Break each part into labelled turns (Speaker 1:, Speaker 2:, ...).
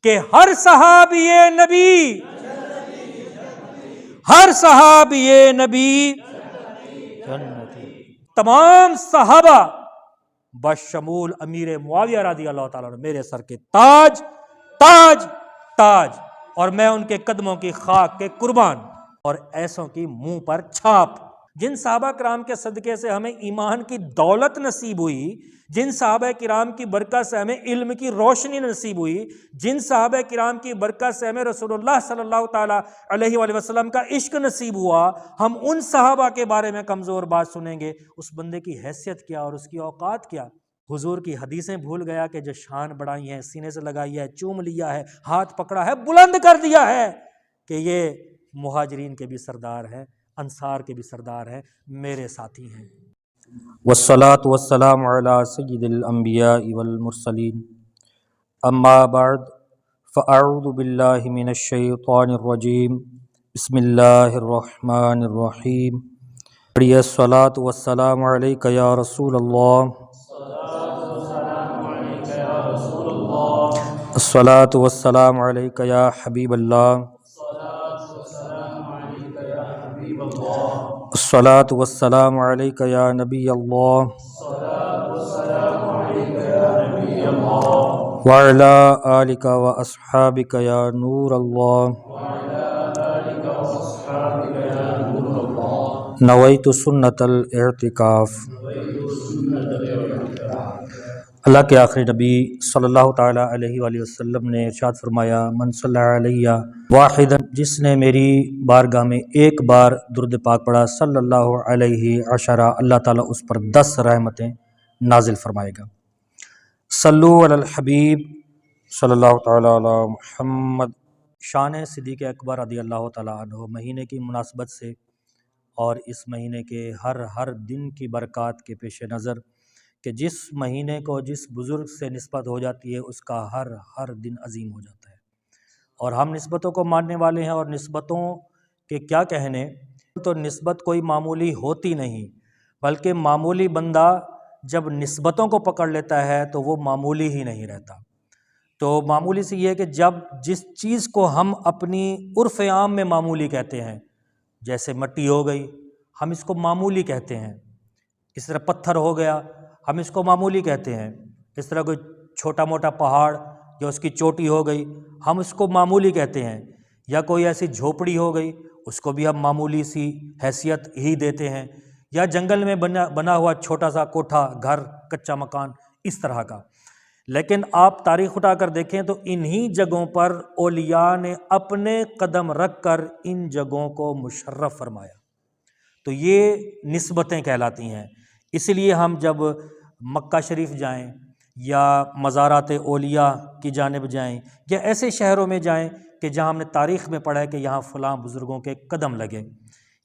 Speaker 1: کہ ہر صحابی نبی، ہر صحابی نبی جنتی، تمام صحابہ بشمول امیر معاویہ رضی اللہ تعالیٰ عنہ میرے سر کے تاج تاج تاج، اور میں ان کے قدموں کی خاک کے قربان، اور ایسوں کی منہ پر چھاپ۔ جن صحابہ کرام کے صدقے سے ہمیں ایمان کی دولت نصیب ہوئی، جن صحابہ کرام کی برکت سے ہمیں علم کی روشنی نصیب ہوئی، جن صحابہ کرام کی برکت سے ہمیں رسول اللہ صلی اللہ تعالیٰ علیہ وآلہ وسلم کا عشق نصیب ہوا، ہم ان صحابہ کے بارے میں کمزور بات سنیں گے؟ اس بندے کی حیثیت کیا اور اس کی اوقات کیا؟ حضور کی حدیثیں بھول گیا کہ جو شان بڑھائی ہیں، سینے سے لگائی ہے، چوم لیا ہے، ہاتھ پکڑا ہے، بلند کر دیا ہے کہ یہ مہاجرین کے بھی سردار ہیں، انصار کے بھی سردار ہیں، میرے ساتھی ہیں۔ والصلاة والسلام علی سید الانبیاء والمرسلین، اما بعد فاعوذ باللہ من الشیطان الرجیم، بسم اللہ الرحمن الرحیم۔ بڑی الصلاة والسلام علیک یا رسول اللہ، الصلاة والسلام علیک یا حبیب اللہ، الصلاة والسلام علیک یا نبی اللہ، وعلی آلک واصحابک یا نور اللہ، نویت سنت الاعتکاف۔ اللہ کے آخری نبی صلی اللہ تعالیٰ علیہ وآلہ وسلم نے ارشاد فرمایا، من صلی علیہ واحدا، جس نے میری بارگاہ میں ایک بار درود پاک پڑھا، صلی اللہ علیہ عشرہ، اللہ تعالیٰ اس پر 10 رحمتیں نازل فرمائے گا۔ صلو علی الحبیب صلی اللہ تعالیٰ علی محمد۔ شان صدیق اکبر رضی اللہ تعالیٰ عنہ مہینے کی مناسبت سے اور اس مہینے کے ہر دن کی برکات کے پیش نظر کہ جس مہینے کو جس بزرگ سے نسبت ہو جاتی ہے اس کا ہر دن عظیم ہو جاتا ہے، اور ہم نسبتوں کو ماننے والے ہیں، اور نسبتوں کے کیا کہنے، تو نسبت کوئی معمولی ہوتی نہیں، بلکہ معمولی بندہ جب نسبتوں کو پکڑ لیتا ہے تو وہ معمولی ہی نہیں رہتا۔ تو معمولی سے یہ ہے کہ جب جس چیز کو ہم اپنی عرف عام میں معمولی کہتے ہیں، جیسے مٹی ہو گئی، ہم اس کو معمولی کہتے ہیں، اس طرح پتھر ہو گیا، ہم اس کو معمولی کہتے ہیں، اس طرح کوئی چھوٹا موٹا پہاڑ یا اس کی چوٹی ہو گئی، ہم اس کو معمولی کہتے ہیں، یا کوئی ایسی جھوپڑی ہو گئی، اس کو بھی ہم معمولی سی حیثیت ہی دیتے ہیں، یا جنگل میں بنا ہوا چھوٹا سا کوٹھا، گھر، کچا مکان، اس طرح کا۔ لیکن آپ تاریخ اٹھا کر دیکھیں تو انہی جگہوں پر اولیاء نے اپنے قدم رکھ کر ان جگہوں کو مشرف فرمایا، تو یہ نسبتیں کہلاتی ہیں۔ اس لیے ہم جب مکہ شریف جائیں یا مزارات اولیاء کی جانب جائیں یا ایسے شہروں میں جائیں کہ جہاں ہم نے تاریخ میں پڑھا ہے کہ یہاں فلاں بزرگوں کے قدم لگے،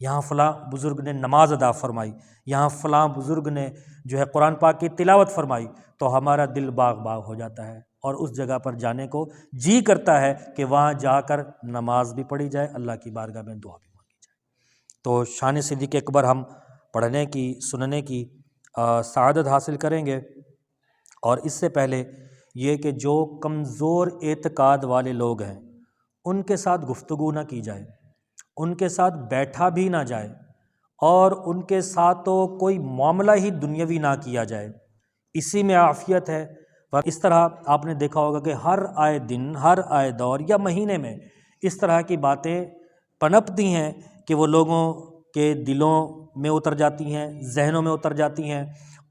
Speaker 1: یہاں فلاں بزرگ نے نماز ادا فرمائی، یہاں فلاں بزرگ نے جو ہے قرآن پاک کی تلاوت فرمائی، تو ہمارا دل باغ باغ ہو جاتا ہے، اور اس جگہ پر جانے کو جی کرتا ہے کہ وہاں جا کر نماز بھی پڑھی جائے، اللہ کی بارگاہ میں دعا بھی مانگی جائے۔ تو شان صدیق اکبر ہم پڑھنے کی، سننے کی سعادت حاصل کریں گے، اور اس سے پہلے یہ کہ جو کمزور اعتقاد والے لوگ ہیں ان کے ساتھ گفتگو نہ کی جائے، ان کے ساتھ بیٹھا بھی نہ جائے، اور ان کے ساتھ تو کوئی معاملہ ہی دنیاوی نہ کیا جائے، اسی میں عافیت ہے۔ پر اس طرح آپ نے دیکھا ہوگا کہ ہر آئے دن، ہر آئے دور یا مہینے میں اس طرح کی باتیں پنپتی ہیں کہ وہ لوگوں کے دلوں میں اتر جاتی ہیں، ذہنوں میں اتر جاتی ہیں،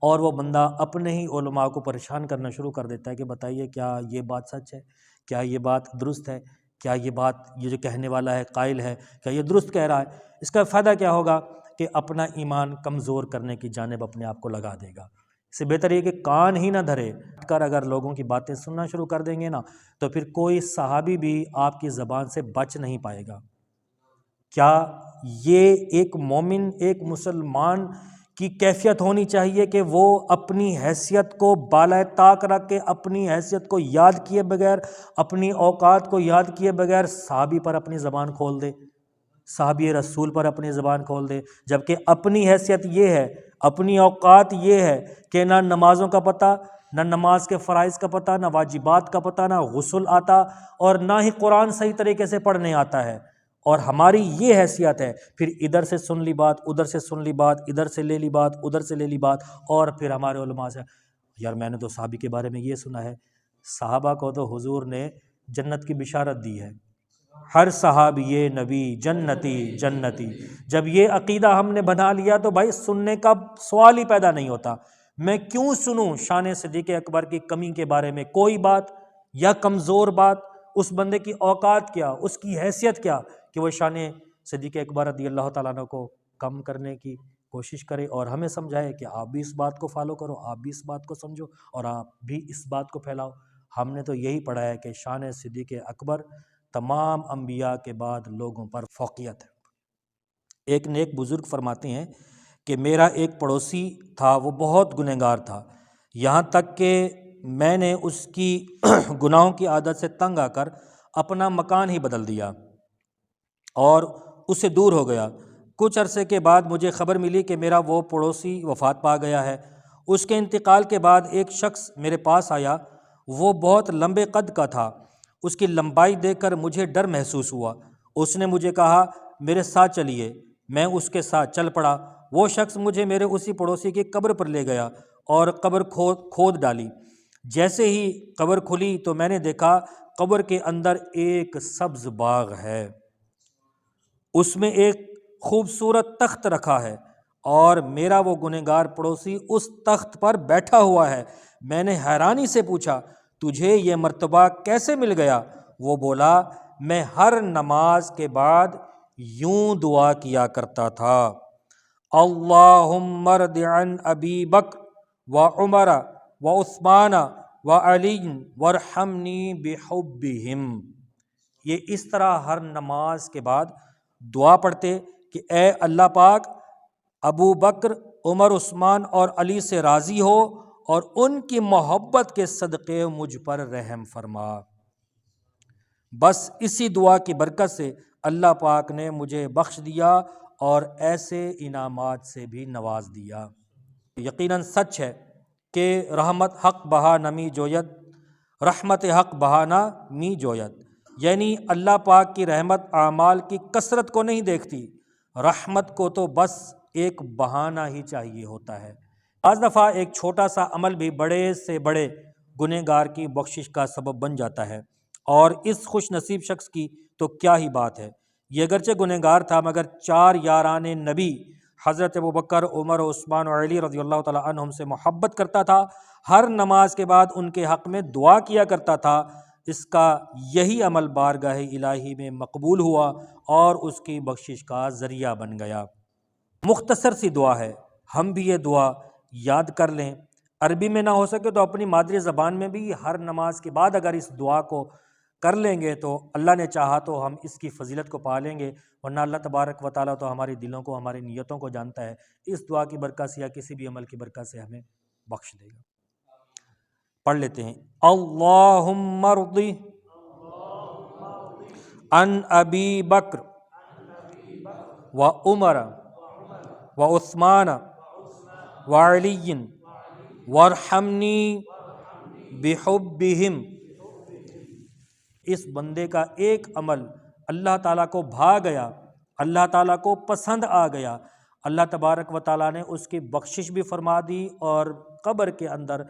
Speaker 1: اور وہ بندہ اپنے ہی علماء کو پریشان کرنا شروع کر دیتا ہے کہ بتائیے کیا یہ بات سچ ہے، کیا یہ بات درست ہے، کیا یہ بات، یہ جو کہنے والا ہے قائل ہے، کیا یہ درست کہہ رہا ہے؟ اس کا فائدہ کیا ہوگا کہ اپنا ایمان کمزور کرنے کی جانب اپنے آپ کو لگا دے گا۔ اس سے بہتر یہ کہ کان ہی نہ دھرے، ہٹ کر اگر لوگوں کی باتیں سننا شروع کر دیں گے نا، تو پھر کوئی صحابی بھی آپ کی زبان سے بچ نہیں پائے گا۔ کیا یہ ایک مومن، ایک مسلمان کی کیفیت ہونی چاہیے کہ وہ اپنی حیثیت کو بالائے طاق رکھ کے، اپنی حیثیت کو یاد کیے بغیر، اپنی اوقات کو یاد کیے بغیر صحابی پر اپنی زبان کھول دے، صحابی رسول پر اپنی زبان کھول دے، جبکہ اپنی حیثیت یہ ہے، اپنی اوقات یہ ہے کہ نہ نمازوں کا پتہ، نہ نماز کے فرائض کا پتہ، نہ واجبات کا پتہ، نہ غسل آتا، اور نہ ہی قرآن صحیح طریقے سے پڑھنے آتا ہے، اور ہماری یہ حیثیت ہے، پھر ادھر سے سن لی بات، ادھر سے سن لی بات، ادھر سے لے لی بات، ادھر سے لے لی بات، اور پھر ہمارے علماء سے یار میں نے تو صحابی کے بارے میں یہ سنا ہے، صحابہ کو تو حضور نے جنت کی بشارت دی ہے، ہر صحابی نبی جنتی جنتی۔ جب یہ عقیدہ ہم نے بنا لیا تو بھائی سننے کا سوال ہی پیدا نہیں ہوتا۔ میں کیوں سنوں شان صدیق اکبر کی کمی کے بارے میں کوئی بات یا کمزور بات؟ اس بندے کی اوقات کیا، اس کی حیثیت کیا کہ وہ شان صدیق اکبر رضی اللہ تعالیٰ عنہ کو کم کرنے کی کوشش کرے، اور ہمیں سمجھائے کہ آپ بھی اس بات کو فالو کرو، آپ بھی اس بات کو سمجھو، اور آپ بھی اس بات کو پھیلاؤ۔ ہم نے تو یہی پڑھا ہے کہ شان صدیق اکبر تمام انبیاء کے بعد لوگوں پر فوقیت ہے۔ ایک نیک بزرگ فرماتے ہیں کہ میرا ایک پڑوسی تھا، وہ بہت گنہگار تھا، یہاں تک کہ میں نے اس کی گناہوں کی عادت سے تنگ آ کر اپنا مکان ہی بدل دیا اور اس سے دور ہو گیا۔ کچھ عرصے کے بعد مجھے خبر ملی کہ میرا وہ پڑوسی وفات پا گیا ہے۔ اس کے انتقال کے بعد ایک شخص میرے پاس آیا، وہ بہت لمبے قد کا تھا، اس کی لمبائی دیکھ کر مجھے ڈر محسوس ہوا۔ اس نے مجھے کہا میرے ساتھ چلیے، میں اس کے ساتھ چل پڑا۔ وہ شخص مجھے میرے اسی پڑوسی کی قبر پر لے گیا اور قبر کھود ڈالی۔ جیسے ہی قبر کھلی تو میں نے دیکھا قبر کے اندر ایک سبز باغ ہے، اس میں ایک خوبصورت تخت رکھا ہے، اور میرا وہ گنہگار پڑوسی اس تخت پر بیٹھا ہوا ہے۔ میں نے حیرانی سے پوچھا تجھے یہ مرتبہ کیسے مل گیا؟ وہ بولا میں ہر نماز کے بعد یوں دعا کیا کرتا تھا، اللہم ارض عن ابی بکر و عمر و عثمان و علی وارحمنی بحبہم۔ یہ اس طرح ہر نماز کے بعد دعا پڑھتے کہ اے اللہ پاک ابو بکر، عمر، عثمان اور علی سے راضی ہو اور ان کی محبت کے صدقے مجھ پر رحم فرما۔ بس اسی دعا کی برکت سے اللہ پاک نے مجھے بخش دیا اور ایسے انعامات سے بھی نواز دیا۔ یقیناً سچ ہے کہ رحمت حق بہا نمی جوید، رحمت حق بہانا می جوید، یعنی اللہ پاک کی رحمت اعمال کی کثرت کو نہیں دیکھتی، رحمت کو تو بس ایک بہانہ ہی چاہیے ہوتا ہے۔ بعض دفعہ ایک چھوٹا سا عمل بھی بڑے سے بڑے گنہگار کی بخشش کا سبب بن جاتا ہے، اور اس خوش نصیب شخص کی تو کیا ہی بات ہے، یہ اگرچہ گنہگار تھا مگر 4 یاران نبی حضرت ابوبکر، عمر، عثمان اور علی رضی اللہ تعالیٰ عنہم سے محبت کرتا تھا، ہر نماز کے بعد ان کے حق میں دعا کیا کرتا تھا۔ اس کا یہی عمل بارگاہ الہی میں مقبول ہوا اور اس کی بخشش کا ذریعہ بن گیا۔ مختصر سی دعا ہے، ہم بھی یہ دعا یاد کر لیں، عربی میں نہ ہو سکے تو اپنی مادری زبان میں بھی ہر نماز کے بعد اگر اس دعا کو کر لیں گے تو اللہ نے چاہا تو ہم اس کی فضیلت کو پا لیں گے، ورنہ اللہ تبارک و تعالیٰ تو ہماری دلوں کو، ہماری نیتوں کو جانتا ہے، اس دعا کی برکت سے یا کسی بھی عمل کی برکت سے ہمیں بخش دے گا۔ پڑھ لیتے ہیں، اللہم ارض عن ابی بکر و عمر و عثمان و علی وارحمنی بحبہم۔ اس بندے کا ایک عمل اللہ تعالیٰ کو بھا گیا، اللہ تعالیٰ کو پسند آ گیا، اللہ تبارک و تعالیٰ نے اس کی بخشش بھی فرما دی اور قبر کے اندر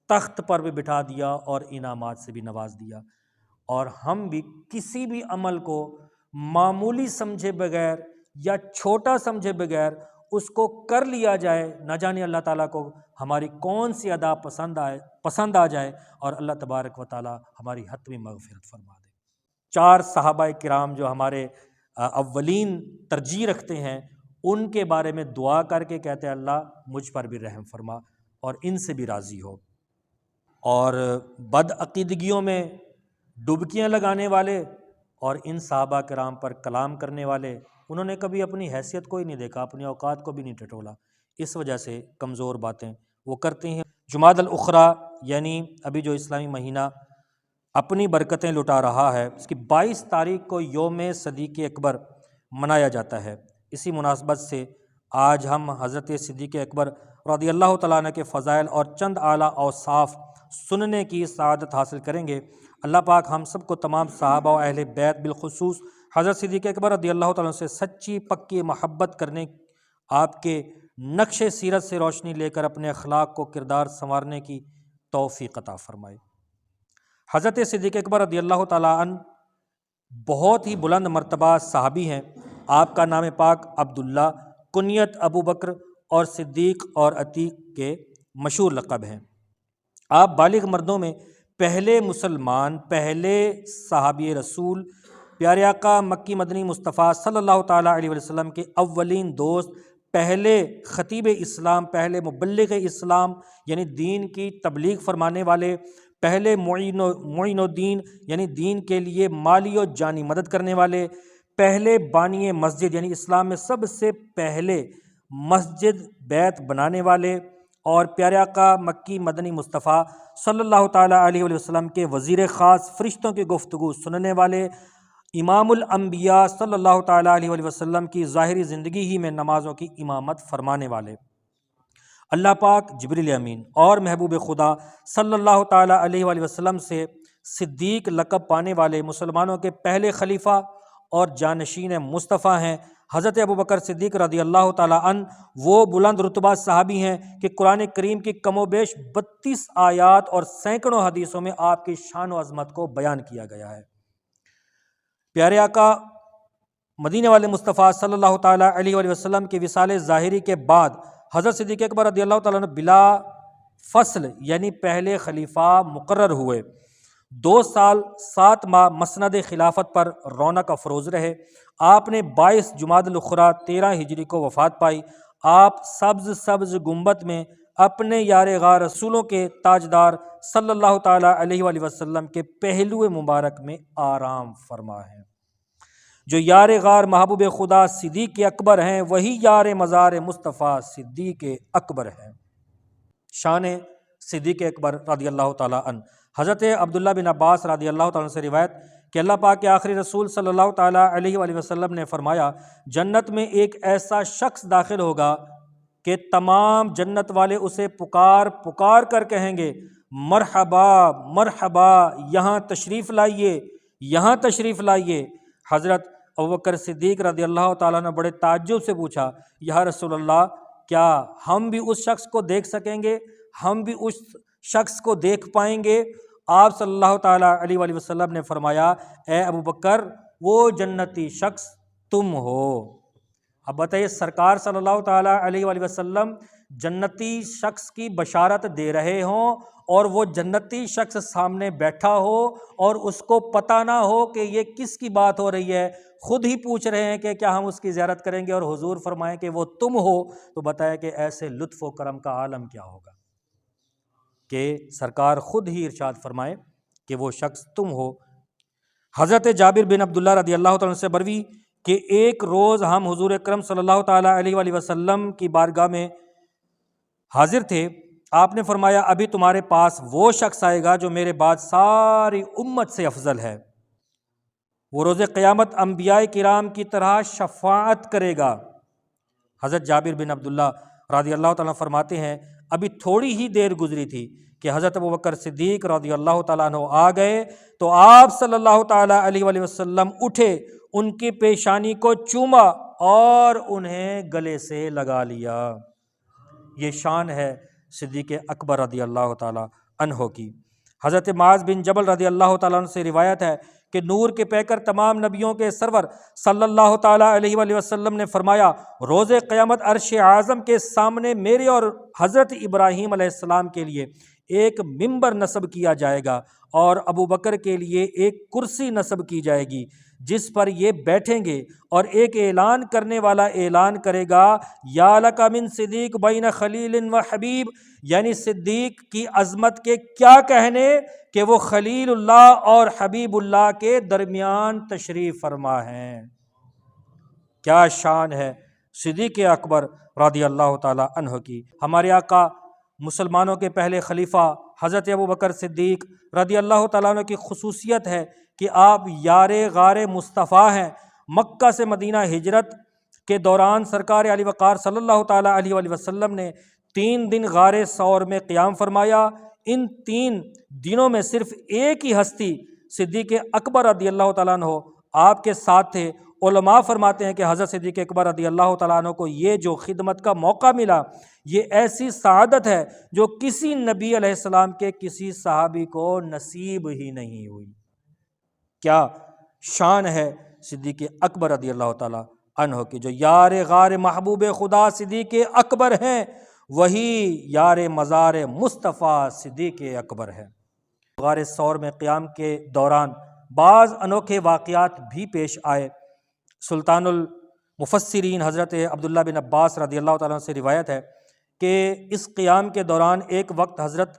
Speaker 1: تخت پر بھی بٹھا دیا اور انعامات سے بھی نواز دیا۔ اور ہم بھی کسی بھی عمل کو معمولی سمجھے بغیر یا چھوٹا سمجھے بغیر اس کو کر لیا جائے، نہ جانے اللہ تعالیٰ کو ہماری کون سی ادا پسند آ جائے اور اللہ تبارک و تعالیٰ ہماری حتمی مغفرت فرما دے۔ 4 صحابہ کرام جو ہمارے اولین ترجیح رکھتے ہیں، ان کے بارے میں دعا کر کے کہتے ہیں اللہ مجھ پر بھی رحم فرما اور ان سے بھی راضی ہو۔ اور بد عقیدگیوں میں ڈبکیاں لگانے والے اور ان صحابہ کرام پر کلام کرنے والے، انہوں نے کبھی اپنی حیثیت کو ہی نہیں دیکھا، اپنی اوقات کو بھی نہیں ٹٹولا، اس وجہ سے کمزور باتیں وہ کرتے ہیں۔ جمادی الاخری یعنی ابھی جو اسلامی مہینہ اپنی برکتیں لٹا رہا ہے، اس کی 22 تاریخ کو یوم صدیق اکبر منایا جاتا ہے۔ اسی مناسبت سے آج ہم حضرت صدیق اکبر رضی اللہ تعالیٰ عنہ کے فضائل اور چند اعلیٰ اوصاف سننے کی سعادت حاصل کریں گے۔ اللہ پاک ہم سب کو تمام صحابہ و اہل بیت بالخصوص حضرت صدیق اکبر رضی اللہ تعالیٰ عنہ سے سچی پکی محبت کرنے، آپ کے نقش سیرت سے روشنی لے کر اپنے اخلاق کو کردار سنوارنے کی توفیق عطا فرمائے۔ حضرت صدیق اکبر رضی اللہ تعالیٰ عنہ بہت ہی بلند مرتبہ صحابی ہیں۔ آپ کا نام پاک عبداللہ، کنیت ابو بکر اور صدیق اور عتیق کے مشہور لقب ہیں۔ آپ بالغ مردوں میں پہلے مسلمان، پہلے صحابی رسول، پیارے آقا مکی مدنی مصطفیٰ صلی اللہ تعالیٰ علیہ وسلم کے اولین دوست، پہلے خطیب اسلام، پہلے مبلغ اسلام یعنی دین کی تبلیغ فرمانے والے، پہلے معین الدین یعنی دین کے لیے مالی و جانی مدد کرنے والے، پہلے بانی مسجد یعنی اسلام میں سب سے پہلے مسجد بیت بنانے والے، اور پیارے آقا مکی مدنی مصطفیٰ صلی اللہ تعالیٰ علیہ وسلم کے وزیر خاص، فرشتوں کی گفتگو سننے والے، امام الانبیاء صلی اللہ تعالیٰ علیہ وسلم کی ظاہری زندگی ہی میں نمازوں کی امامت فرمانے والے، اللہ پاک جبریل امین اور محبوب خدا صلی اللہ تعالیٰ علیہ وسلم سے صدیق لقب پانے والے مسلمانوں کے پہلے خلیفہ اور جانشین مصطفیٰ ہیں حضرت ابوبکر صدیق رضی اللہ تعالیٰ عنہ۔ وہ بلند رتبہ صحابی ہیں کہ قرآن کریم کی کم و بیش 32 آیات اور سینکڑوں حدیثوں میں آپ کی شان و عظمت کو بیان کیا گیا ہے۔ پیارے آقا مدینے والے مصطفیٰ صلی اللہ تعالیٰ علیہ وسلم کی وصال ظاہری کے بعد حضرت صدیق اکبر رضی اللہ تعالیٰ عنہ بلا فصل یعنی پہلے خلیفہ مقرر ہوئے۔ 2 سال 7 ماہ مسند خلافت پر رونق افروز رہے۔ آپ نے 22 جمادی الاخری 13 ہجری کو وفات پائی۔ آپ سبز گنبد میں اپنے یار غار رسولوں کے تاجدار صلی اللہ تعالیٰ علیہ وسلم کے پہلو مبارک میں آرام فرما ہیں۔ جو یار غار محبوب خدا صدیق اکبر ہیں وہی یار مزار مصطفیٰ صدیق اکبر ہیں۔ شان صدیق اکبر رضی اللہ تعالیٰ عنہ۔ حضرت عبداللہ بن عباس رضی اللہ تعالیٰ عنہ سے روایت کہ اللہ پاک کے آخری رسول صلی اللہ تعالیٰ علیہ وسلم نے فرمایا، جنت میں ایک ایسا شخص داخل ہوگا کہ تمام جنت والے اسے پکار کر کہیں گے، مرحبا مرحبا، یہاں تشریف لائیے، یہاں تشریف لائیے۔ حضرت ابوبکر صدیق رضی اللہ تعالیٰ نے بڑے تعجب سے پوچھا، یا رسول اللہ، کیا ہم بھی اس شخص کو دیکھ سکیں گے؟ ہم بھی اس شخص کو دیکھ پائیں گے؟ آپ صلی اللہ تعالیٰ علیہ وسلم نے فرمایا، اے ابوبکر، وہ جنتی شخص تم ہو۔ اب بتائیے، سرکار صلی اللہ تعالیٰ علیہ وسلم جنتی شخص کی بشارت دے رہے ہوں اور وہ جنتی شخص سامنے بیٹھا ہو اور اس کو پتہ نہ ہو کہ یہ کس کی بات ہو رہی ہے، خود ہی پوچھ رہے ہیں کہ کیا ہم اس کی زیارت کریں گے، اور حضور فرمائیں کہ وہ تم ہو، تو بتایا کہ ایسے لطف و کرم کا عالم کیا ہوگا کہ سرکار خود ہی ارشاد فرمائے کہ وہ شخص تم ہو۔ حضرت جابر بن عبداللہ رضی اللہ تعالیٰ عنہ سے بروی کہ ایک روز ہم حضور اکرم صلی اللہ تعالیٰ علیہ وسلم کی بارگاہ میں حاضر تھے۔ آپ نے فرمایا، ابھی تمہارے پاس وہ شخص آئے گا جو میرے بعد ساری امت سے افضل ہے، وہ روز قیامت انبیاء کرام کی طرح شفاعت کرے گا۔ حضرت جابر بن عبداللہ رضی اللہ تعالیٰ فرماتے ہیں، ابھی تھوڑی ہی دیر گزری تھی کہ حضرت ابوبکر صدیق رضی اللہ تعالیٰ عنہ آ گئے تو آپ صلی اللہ تعالیٰ علیہ وسلم اٹھے، ان کی پیشانی کو چوما اور انہیں گلے سے لگا لیا۔ یہ شان ہے صدیق اکبر رضی اللہ تعالیٰ عنہ کی۔ حضرت معاذ بن جبل رضی اللہ تعالیٰ عنہ سے روایت ہے کہ نور کے پیکر تمام نبیوں کے سرور صلی اللہ تعالیٰ علیہ وسلم نے فرمایا، روز قیامت عرش اعظم کے سامنے میرے اور حضرت ابراہیم علیہ السلام کے لیے ایک ممبر نصب کیا جائے گا اور ابو بکر کے لیے ایک کرسی نصب کی جائے گی جس پر یہ بیٹھیں گے، اور ایک اعلان کرنے والا اعلان کرے گا، یا لک من صدیق بین خلیل و حبیب، یعنی صدیق کی عظمت کے کیا کہنے کہ وہ خلیل اللہ اور حبیب اللہ کے درمیان تشریف فرما ہیں۔ کیا شان ہے صدیق اکبر رضی اللہ تعالیٰ عنہ کی۔ ہمارے آقا مسلمانوں کے پہلے خلیفہ حضرت ابوبکر صدیق رضی اللہ تعالیٰ عنہ کی خصوصیت ہے کہ آپ یار غار مصطفیٰ ہیں۔ مکہ سے مدینہ ہجرت کے دوران سرکار علی وقار صلی اللہ تعالیٰ علیہ وسلم نے 3 دن غار ثور میں قیام فرمایا، ان 3 دنوں میں صرف ایک ہی ہستی صدیق اکبر رضی اللہ تعالیٰ عنہ آپ کے ساتھ تھے۔ علماء فرماتے ہیں کہ حضرت صدیق اکبر رضی اللہ تعالیٰ عنہ کو یہ جو خدمت کا موقع ملا، یہ ایسی سعادت ہے جو کسی نبی علیہ السلام کے کسی صحابی کو نصیب ہی نہیں ہوئی۔ کیا شان ہے صدیق اکبر رضی اللہ تعالیٰ عنہ کی، جو یار غار محبوب خدا صدیق اکبر ہیں، وہی یار مزار مصطفیٰ صدیق اکبر ہے۔ غار ثور میں قیام کے دوران بعض انوکھے واقعات بھی پیش آئے۔ سلطان المفسرین حضرت عبداللہ بن عباس رضی اللہ تعالیٰ عنہ سے روایت ہے کہ اس قیام کے دوران ایک وقت حضرت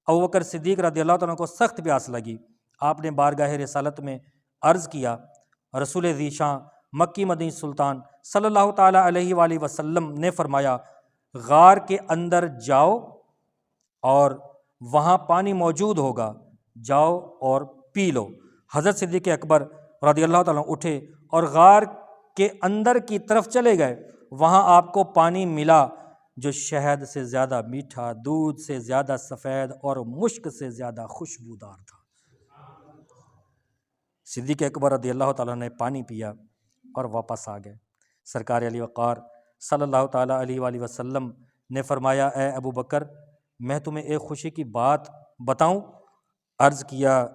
Speaker 1: ابوبکر صدیق رضی اللہ تعالیٰ عنہ کو سخت پیاس لگی۔ آپ نے بارگاہ رسالت میں عرض کیا، رسول ذی شان مکی مدنی سلطان صلی اللہ تعالیٰ علیہ وآلہ وسلم نے فرمایا، غار کے اندر جاؤ اور وہاں پانی موجود ہوگا، جاؤ اور پی لو۔ حضرت صدیق اکبر رضی اللہ تعالیٰ عنہ اٹھے اور غار کے اندر کی طرف چلے گئے۔ وہاں آپ کو پانی ملا جو شہد سے زیادہ میٹھا، دودھ سے زیادہ سفید اور مشک سے زیادہ خوشبودار تھا۔ صدیق اکبر رضی اللہ تعالیٰ نے پانی پیا اور واپس آ گئے۔ سرکار علی وقار صلی اللہ تعالیٰ علیہ وآلہ وسلم نے فرمایا، اے ابو بکر، میں تمہیں ایک خوشی کی بات بتاؤں؟ عرض کیا،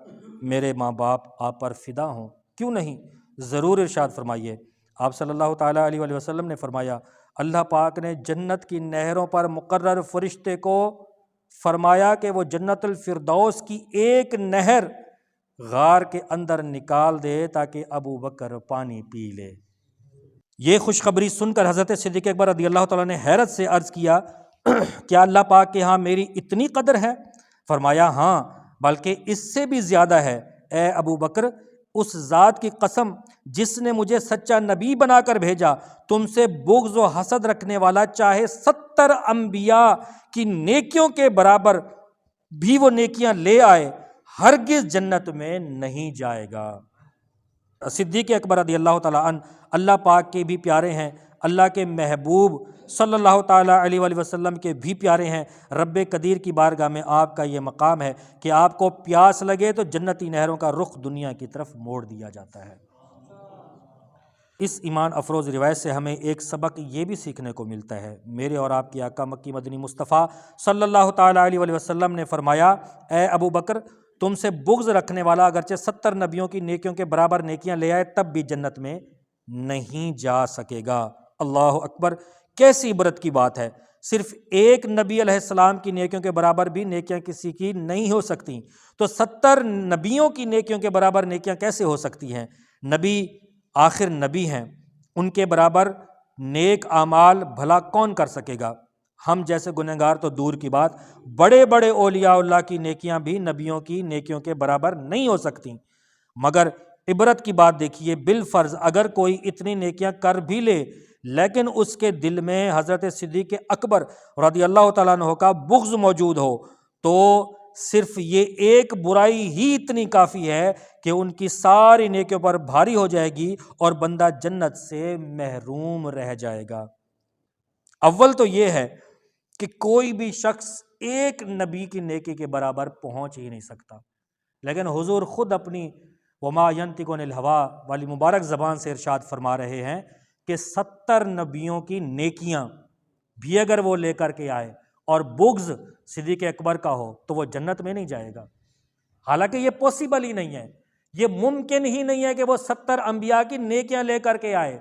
Speaker 1: میرے ماں باپ آپ پر فدا ہوں۔ کیوں نہیں، ضرور ارشاد فرمائیے۔ آپ صلی اللہ تعالیٰ علیہ وآلہ وسلم نے فرمایا، اللہ پاک نے جنت کی نہروں پر مقرر فرشتے کو فرمایا کہ وہ جنت الفردوس کی ایک نہر غار کے اندر نکال دے تاکہ ابو بکر پانی پی لے۔ یہ خوشخبری سن کر حضرت صدیق اکبر رضی اللہ تعالیٰ نے حیرت سے عرض کیا، کیا اللہ پاک کے ہاں میری اتنی قدر ہے؟ فرمایا، ہاں، بلکہ اس سے بھی زیادہ ہے۔ اے ابو بکر، اس ذات کی قسم جس نے مجھے سچا نبی بنا کر بھیجا، تم سے بغض و حسد رکھنے والا چاہے 70 انبیاء کی نیکیوں کے برابر بھی وہ نیکیاں لے آئے، ہرگز جنت میں نہیں جائے گا۔ صدیق اکبر رضی اللہ تعالیٰ عنہ اللہ پاک کے بھی پیارے ہیں، اللہ کے محبوب صلی اللہ تعالیٰ علیہ وآلہ وسلم کے بھی پیارے ہیں۔ رب قدیر کی بارگاہ میں آپ کا یہ مقام ہے کہ آپ کو پیاس لگے تو جنتی نہروں کا رخ دنیا کی طرف موڑ دیا جاتا ہے۔ اس ایمان افروز روایت سے ہمیں ایک سبق یہ بھی سیکھنے کو ملتا ہے۔ میرے اور آپ کے آقا مکی مدنی مصطفیٰ صلی اللہ تعالیٰ علیہ وآلہ وسلم نے فرمایا، اے ابو بکر، تم سے بغض رکھنے والا اگرچہ 70 نبیوں کی نیکیوں کے برابر نیکیاں لے آئے تب بھی جنت میں نہیں جا سکے گا۔ اللہ اکبر، کیسی عبرت کی بات ہے۔ صرف ایک نبی علیہ السلام کی نیکیوں کے برابر بھی نیکیاں کسی کی نہیں ہو سکتی، تو 70 نبیوں کی نیکیوں کے برابر نیکیاں کیسے ہو سکتی ہیں؟ نبی آخر نبی ہیں، ان کے برابر نیک اعمال بھلا کون کر سکے گا؟ ہم جیسے گنہگار تو دور کی بات، بڑے بڑے اولیاء اللہ کی نیکیاں بھی نبیوں کی نیکیوں کے برابر نہیں ہو سکتی۔ مگر عبرت کی بات دیکھیے، بالفرض اگر کوئی اتنی نیکیاں کر بھی لے لیکن اس کے دل میں حضرت صدیق اکبر رضی اللہ تعالیٰ عنہ کا بغض موجود ہو، تو صرف یہ ایک برائی ہی اتنی کافی ہے کہ ان کی ساری نیکیوں پر بھاری ہو جائے گی اور بندہ جنت سے محروم رہ جائے گا۔ اول تو یہ ہے کہ کوئی بھی شخص ایک نبی کی نیکی کے برابر پہنچ ہی نہیں سکتا، لیکن حضور خود اپنی وما ینطق عن الہویٰ والی مبارک زبان سے ارشاد فرما رہے ہیں کہ 70 نبیوں کی نیکیاں بھی اگر وہ لے کر کے آئے اور بغض صدیق اکبر کا ہو تو وہ جنت میں نہیں جائے گا۔ حالانکہ یہ پاسبل ہی نہیں ہے، یہ ممکن ہی نہیں ہے کہ وہ 70 انبیاء کی نیکیاں لے کر کے آئے،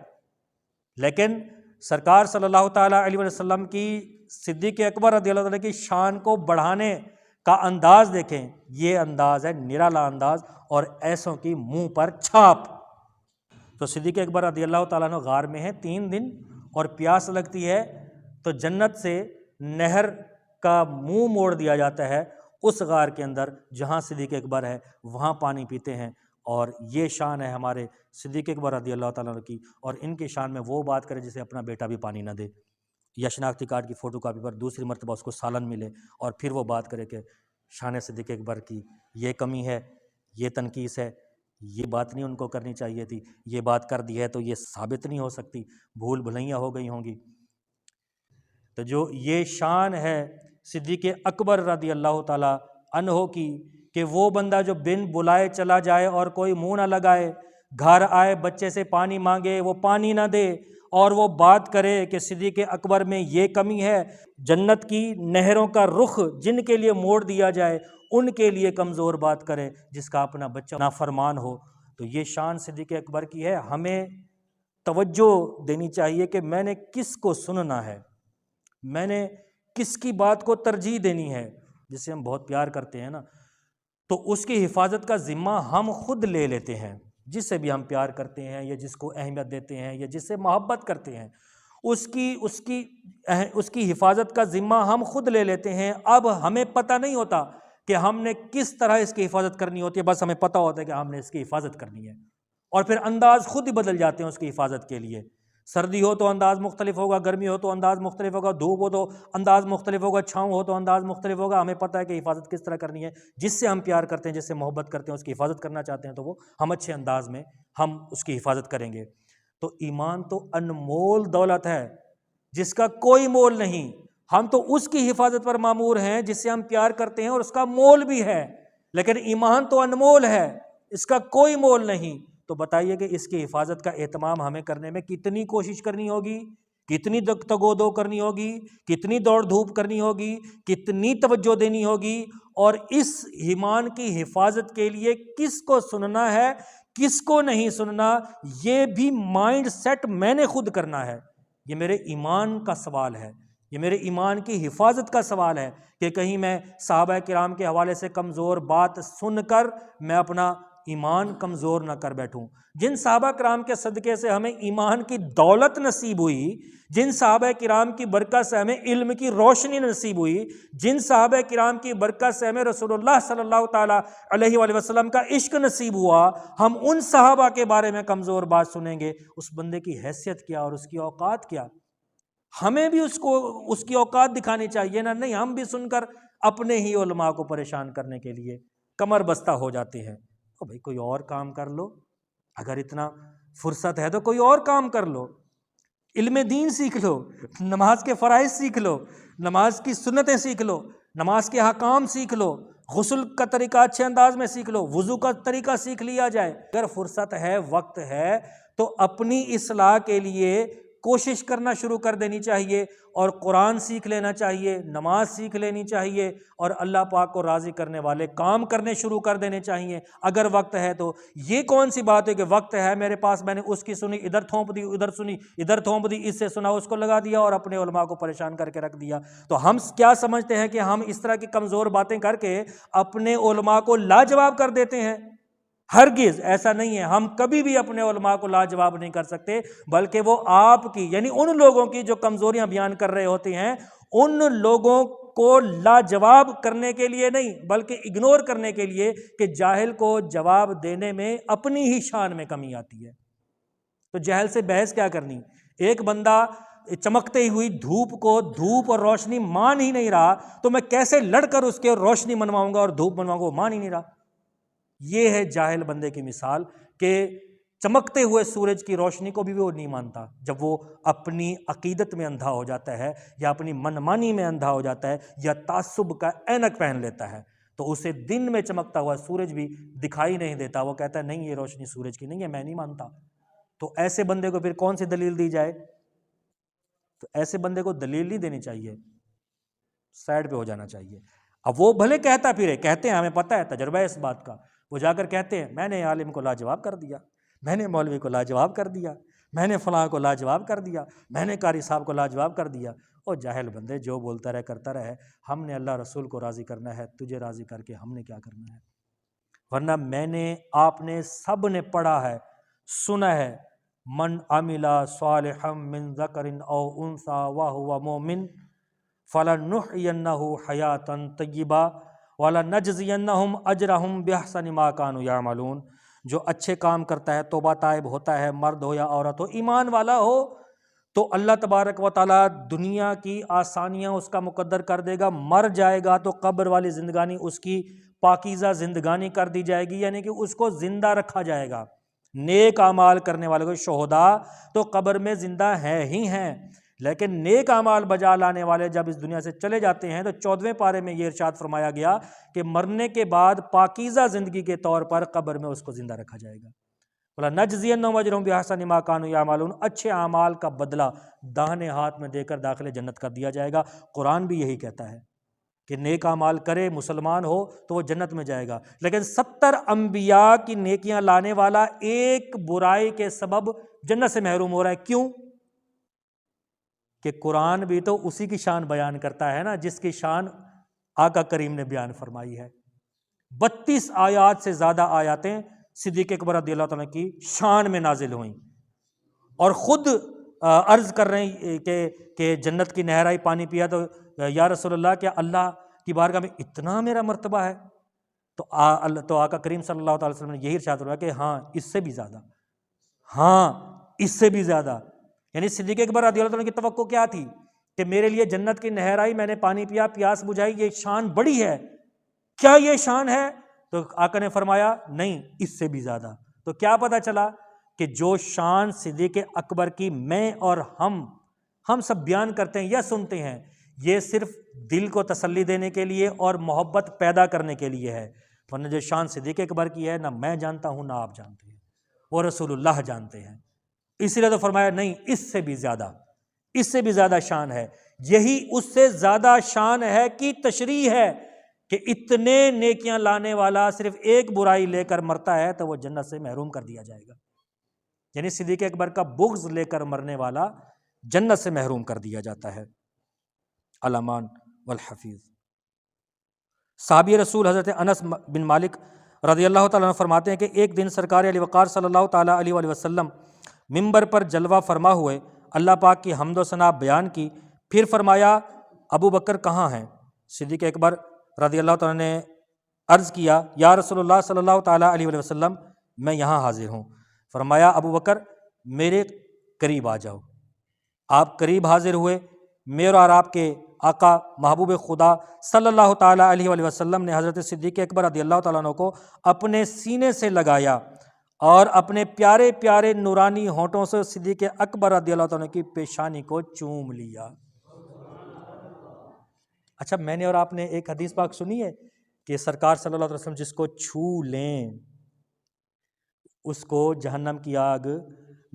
Speaker 1: لیکن سرکار صلی اللہ تعالیٰ علیہ وسلم کی صدیق اکبر رضی اللہ عنہ کی شان کو بڑھانے کا انداز دیکھیں، یہ انداز ہے نرالا انداز اور ایسوں کی منہ پر چھاپ۔ تو صدیق اکبر رضی اللہ تعالیٰ عنہ غار میں ہیں 3 دن اور پیاس لگتی ہے تو جنت سے نہر کا منہ موڑ دیا جاتا ہے، اس غار کے اندر جہاں صدیق اکبر ہے وہاں پانی پیتے ہیں۔ اور یہ شان ہے ہمارے صدیق اکبر رضی اللہ تعالیٰ عنہ کی، اور ان کی شان میں وہ بات کرے جسے اپنا بیٹا بھی پانی نہ دے، یا شناختی کارڈ کی فوٹو کاپی پر دوسری مرتبہ اس کو سالن ملے اور پھر وہ بات کرے کہ شان صدیق اکبر کی یہ کمی ہے، یہ تنقیص ہے، یہ بات نہیں ان کو کرنی چاہیے تھی، یہ بات کر دی ہے تو یہ ثابت نہیں ہو سکتی، بھول بھلیاں ہو گئی ہوں گی۔ تو جو یہ شان ہے صدیق اکبر رضی اللہ تعالی عنہ کی کہ وہ بندہ جو بن بلائے چلا جائے اور کوئی منہ نہ لگائے، گھر آئے بچے سے پانی مانگے وہ پانی نہ دے، اور وہ بات کرے کہ صدیق اکبر میں یہ کمی ہے، جنت کی نہروں کا رخ جن کے لیے موڑ دیا جائے ان کے لیے کمزور بات کرے جس کا اپنا بچہ نافرمان ہو، تو یہ شان صدیق اکبر کی ہے۔ ہمیں توجہ دینی چاہیے کہ میں نے کس کو سننا ہے، میں نے کس کی بات کو ترجیح دینی ہے، جس سے ہم بہت پیار کرتے ہیں نا، تو اس کی حفاظت کا ذمہ ہم خود لے لیتے ہیں۔ جس سے بھی ہم پیار کرتے ہیں یا جس کو اہمیت دیتے ہیں یا جس سے محبت کرتے ہیں، اس کی حفاظت کا ذمہ ہم خود لے لیتے ہیں۔ اب ہمیں پتہ نہیں ہوتا کہ ہم نے کس طرح اس کی حفاظت کرنی ہوتی ہے، بس ہمیں پتہ ہوتا ہے کہ ہم نے اس کی حفاظت کرنی ہے، اور پھر انداز خود ہی بدل جاتے ہیں اس کی حفاظت کے لیے۔ سردی ہو تو انداز مختلف ہوگا، گرمی ہو تو انداز مختلف ہوگا، دھوپ ہو تو انداز مختلف ہوگا، چھاؤں ہو تو انداز مختلف ہوگا۔ ہمیں پتہ ہے کہ حفاظت کس طرح کرنی ہے۔ جس سے ہم پیار کرتے ہیں، جس سے محبت کرتے ہیں، اس کی حفاظت کرنا چاہتے ہیں، تو وہ ہم اچھے انداز میں ہم اس کی حفاظت کریں گے۔ تو ایمان تو انمول دولت ہے جس کا کوئی مول نہیں۔ ہم تو اس کی حفاظت پر مامور ہیں جس سے ہم پیار کرتے ہیں، اور اس کا مول بھی ہے، لیکن ایمان تو انمول ہے، اس کا کوئی مول نہیں۔ تو بتائیے کہ اس کی حفاظت کا اہتمام ہمیں کرنے میں کتنی کوشش کرنی ہوگی، کتنی تگودو کرنی ہوگی، کتنی دوڑ دھوپ کرنی ہوگی، کتنی توجہ دینی ہوگی، اور اس ایمان کی حفاظت کے لیے کس کو سننا ہے کس کو نہیں سننا، یہ بھی مائنڈ سیٹ میں نے خود کرنا ہے۔ یہ میرے ایمان کا سوال ہے، یہ میرے ایمان کی حفاظت کا سوال ہے کہ کہیں میں صحابہ کرام کے حوالے سے کمزور بات سن کر میں اپنا ایمان کمزور نہ کر بیٹھوں۔ جن صحابہ کرام کے صدقے سے ہمیں ایمان کی دولت نصیب ہوئی، جن صحابہ کرام کی برکت سے ہمیں علم کی روشنی نصیب ہوئی، جن صحابہ کرام کی برکت سے ہمیں رسول اللہ صلی اللہ تعالیٰ علیہ وآلہ وسلم کا عشق نصیب ہوا، ہم ان صحابہ کے بارے میں کمزور بات سنیں گے؟ اس بندے کی حیثیت کیا اور اس کی اوقات کیا؟ ہمیں بھی اس کی اوقات دکھانی چاہیے نا۔ نہیں، ہم بھی سن کر اپنے ہی علماء کو پریشان کرنے کے لیے کمر بستہ ہو جاتے ہیں۔ تو بھائی کوئی اور کام کر لو، اگر اتنا فرصت ہے تو کوئی اور کام کر لو، علم دین سیکھ لو، نماز کے فرائض سیکھ لو، نماز کی سنتیں سیکھ لو، نماز کے احکام سیکھ لو، غسل کا طریقہ اچھے انداز میں سیکھ لو، وضو کا طریقہ سیکھ لیا جائے۔ اگر فرصت ہے، وقت ہے، تو اپنی اصلاح کے لیے کوشش کرنا شروع کر دینی چاہیے، اور قرآن سیکھ لینا چاہیے، نماز سیکھ لینی چاہیے، اور اللہ پاک کو راضی کرنے والے کام کرنے شروع کر دینے چاہیے اگر وقت ہے تو۔ یہ کون سی بات ہے کہ وقت ہے میرے پاس، میں نے اس کی سنی، ادھر تھوپ دی، ادھر سنی، ادھر تھوپ دی، اس سے سنا اس کو لگا دیا اور اپنے علماء کو پریشان کر کے رکھ دیا۔ تو ہم کیا سمجھتے ہیں کہ ہم اس طرح کی کمزور باتیں کر کے اپنے علماء کو لاجواب کر دیتے ہیں؟ ہرگز ایسا نہیں ہے۔ ہم کبھی بھی اپنے علماء کو لاجواب نہیں کر سکتے، بلکہ وہ آپ کی، یعنی ان لوگوں کی جو کمزوریاں بیان کر رہے ہوتے ہیں، ان لوگوں کو لاجواب کرنے کے لیے نہیں بلکہ اگنور کرنے کے لیے کہ جاہل کو جواب دینے میں اپنی ہی شان میں کمی آتی ہے۔ تو جاہل سے بحث کیا کرنی؟ ایک بندہ چمکتے ہوئی دھوپ کو دھوپ اور روشنی مان ہی نہیں رہا، تو میں کیسے لڑ کر اس کے روشنی منواؤں گا اور دھوپ منواؤں گا؟ وہ مان ہی نہیں رہا۔ یہ ہے جاہل بندے کی مثال، کہ چمکتے ہوئے سورج کی روشنی کو بھی وہ نہیں مانتا۔ جب وہ اپنی عقیدت میں اندھا ہو جاتا ہے، یا اپنی منمانی میں اندھا ہو جاتا ہے، یا تعصب کا اینک پہن لیتا ہے، تو اسے دن میں چمکتا ہوا سورج بھی دکھائی نہیں دیتا۔ وہ کہتا ہے نہیں، یہ روشنی سورج کی نہیں ہے، میں نہیں مانتا۔ تو ایسے بندے کو پھر کون سی دلیل دی جائے؟ تو ایسے بندے کو دلیل نہیں دینی چاہیے، سائڈ پہ ہو جانا چاہیے۔ اب وہ بھلے کہتا پھرے، کہتے ہیں، ہمیں پتہ ہے، تجربہ ہے اس بات کا، وہ جا کر کہتے ہیں میں نے عالم کو لاجواب کر دیا، میں نے مولوی کو لاجواب کر دیا، میں نے فلاں کو لاجواب کر دیا، میں نے قاری صاحب کو لاجواب کر دیا۔ اور جاہل بندے، جو بولتا رہے کرتا رہے، ہم نے اللہ رسول کو راضی کرنا ہے، تجھے راضی کر کے ہم نے کیا کرنا ہے؟ ورنہ میں نے، آپ نے، سب نے پڑھا ہے، سنا ہے، من عمل صالحا من ذکر او انثی وہو مومن فلنحینہ حیاتا طیبہ وَلَنَجْزِيَنَّهُمْ أَجْرَهُمْ بِأَحْسَنِ مَا كَانُوا يَعْمَلُونَ۔ جو اچھے کام کرتا ہے، توبہ طائب ہوتا ہے، مرد ہو یا عورت ہو، ایمان والا ہو، تو اللہ تبارک و تعالیٰ دنیا کی آسانیاں اس کا مقدر کر دے گا۔ مر جائے گا تو قبر والی زندگانی اس کی پاکیزہ زندگانی کر دی جائے گی، یعنی کہ اس کو زندہ رکھا جائے گا۔ نیک اعمال کرنے والے کو، شہداء تو قبر میں زندہ ہیں ہی ہیں، لیکن نیک اعمال بجا لانے والے جب اس دنیا سے چلے جاتے ہیں تو 14ویں پارے میں یہ ارشاد فرمایا گیا کہ مرنے کے بعد پاکیزہ زندگی کے طور پر قبر میں اس کو زندہ رکھا جائے گا۔ وَلَنَجْزِيَنَّهُمْ أَجْرَهُمْ بِأَحْسَنِ مَا كَانُوا يَعْمَلُونَ، اچھے اعمال کا بدلہ داہنے ہاتھ میں دے کر داخل جنت کر دیا جائے گا۔ قرآن بھی یہی کہتا ہے کہ نیک اعمال کرے، مسلمان ہو تو وہ جنت میں جائے گا، لیکن 70 انبیاء کی نیکیاں لانے والا ایک برائی کے سبب جنت سے محروم ہو رہا ہے۔ کیوں؟ کہ قرآن بھی تو اسی کی شان بیان کرتا ہے نا جس کی شان آقا کریم نے بیان فرمائی ہے۔ 32 آیات سے زیادہ آیاتیں صدیق اکبر رضی اللہ تعالیٰ کی شان میں نازل ہوئیں، اور خود عرض کر رہے ہیں کہ جنت کی نہر آئی، پانی پیا تو یا رسول اللہ کیا اللہ کی بارگاہ میں اتنا میرا مرتبہ ہے؟ تو آقا کریم صلی اللہ تعالی وسلم نے یہی ارشاد فرمایا کہ ہاں اس سے بھی زیادہ، ہاں اس سے بھی زیادہ۔ یعنی صدیق اکبر رضی اللہ عنہ کی توقع کیا تھی کہ میرے لیے جنت کی نہر آئی، میں نے پانی پیا، پیاس بجھائی، یہ شان بڑی ہے، کیا یہ شان ہے؟ تو آقا نے فرمایا نہیں، اس سے بھی زیادہ۔ تو کیا پتہ چلا کہ جو شان صدیق اکبر کی میں اور ہم سب بیان کرتے ہیں یا سنتے ہیں، یہ صرف دل کو تسلی دینے کے لیے اور محبت پیدا کرنے کے لیے ہے، ورنہ جو شان صدیق اکبر کی ہے نہ میں جانتا ہوں نہ آپ جانتے ہیں، وہ رسول اللہ جانتے ہیں۔ اس لیے تو فرمایا نہیں، اس سے بھی زیادہ، اس سے بھی زیادہ شان ہے۔ یہی اس سے زیادہ شان ہے کہ تشریح ہے کہ اتنے نیکیاں لانے والا صرف ایک برائی لے کر مرتا ہے تو وہ جنت سے محروم کر دیا جائے گا۔ یعنی صدیق اکبر کا بغض لے کر مرنے والا جنت سے محروم کر دیا جاتا ہے۔ الامان والحفیظ۔ صحابی رسول حضرت انس بن مالک رضی اللہ تعالیٰ عنہ فرماتے ہیں کہ ایک دن سرکار علی وقار صلی اللہ تعالیٰ علیہ وآلہ وسلم ممبر پر جلوہ فرما ہوئے اللہ پاک کی حمد و ثنا بیان کی، پھر فرمایا ابو بکر کہاں ہیں؟ صدیق اکبر رضی اللہ تعالیٰ نے عرض کیا یا رسول اللہ صلی اللہ تعالیٰ علیہ وآلہ وسلم میں یہاں حاضر ہوں۔ فرمایا ابو بکر میرے قریب آ جاؤ۔ آپ قریب حاضر ہوئے۔ میرے اور آپ کے آقا محبوب خدا صلی اللہ تعالیٰ علیہ وآلہ وسلم نے حضرت صدیق اکبر رضی اللہ تعالیٰ عنہ کو اپنے سینے سے لگایا اور اپنے پیارے پیارے نورانی ہونٹوں سے صدیق اکبر رضی اللہ تعالیٰ عنہ کی پیشانی کو چوم لیا۔ اچھا، میں نے اور آپ نے ایک حدیث پاک سنی ہے کہ سرکار صلی اللہ علیہ وسلم جس کو چھو لیں اس کو جہنم کی آگ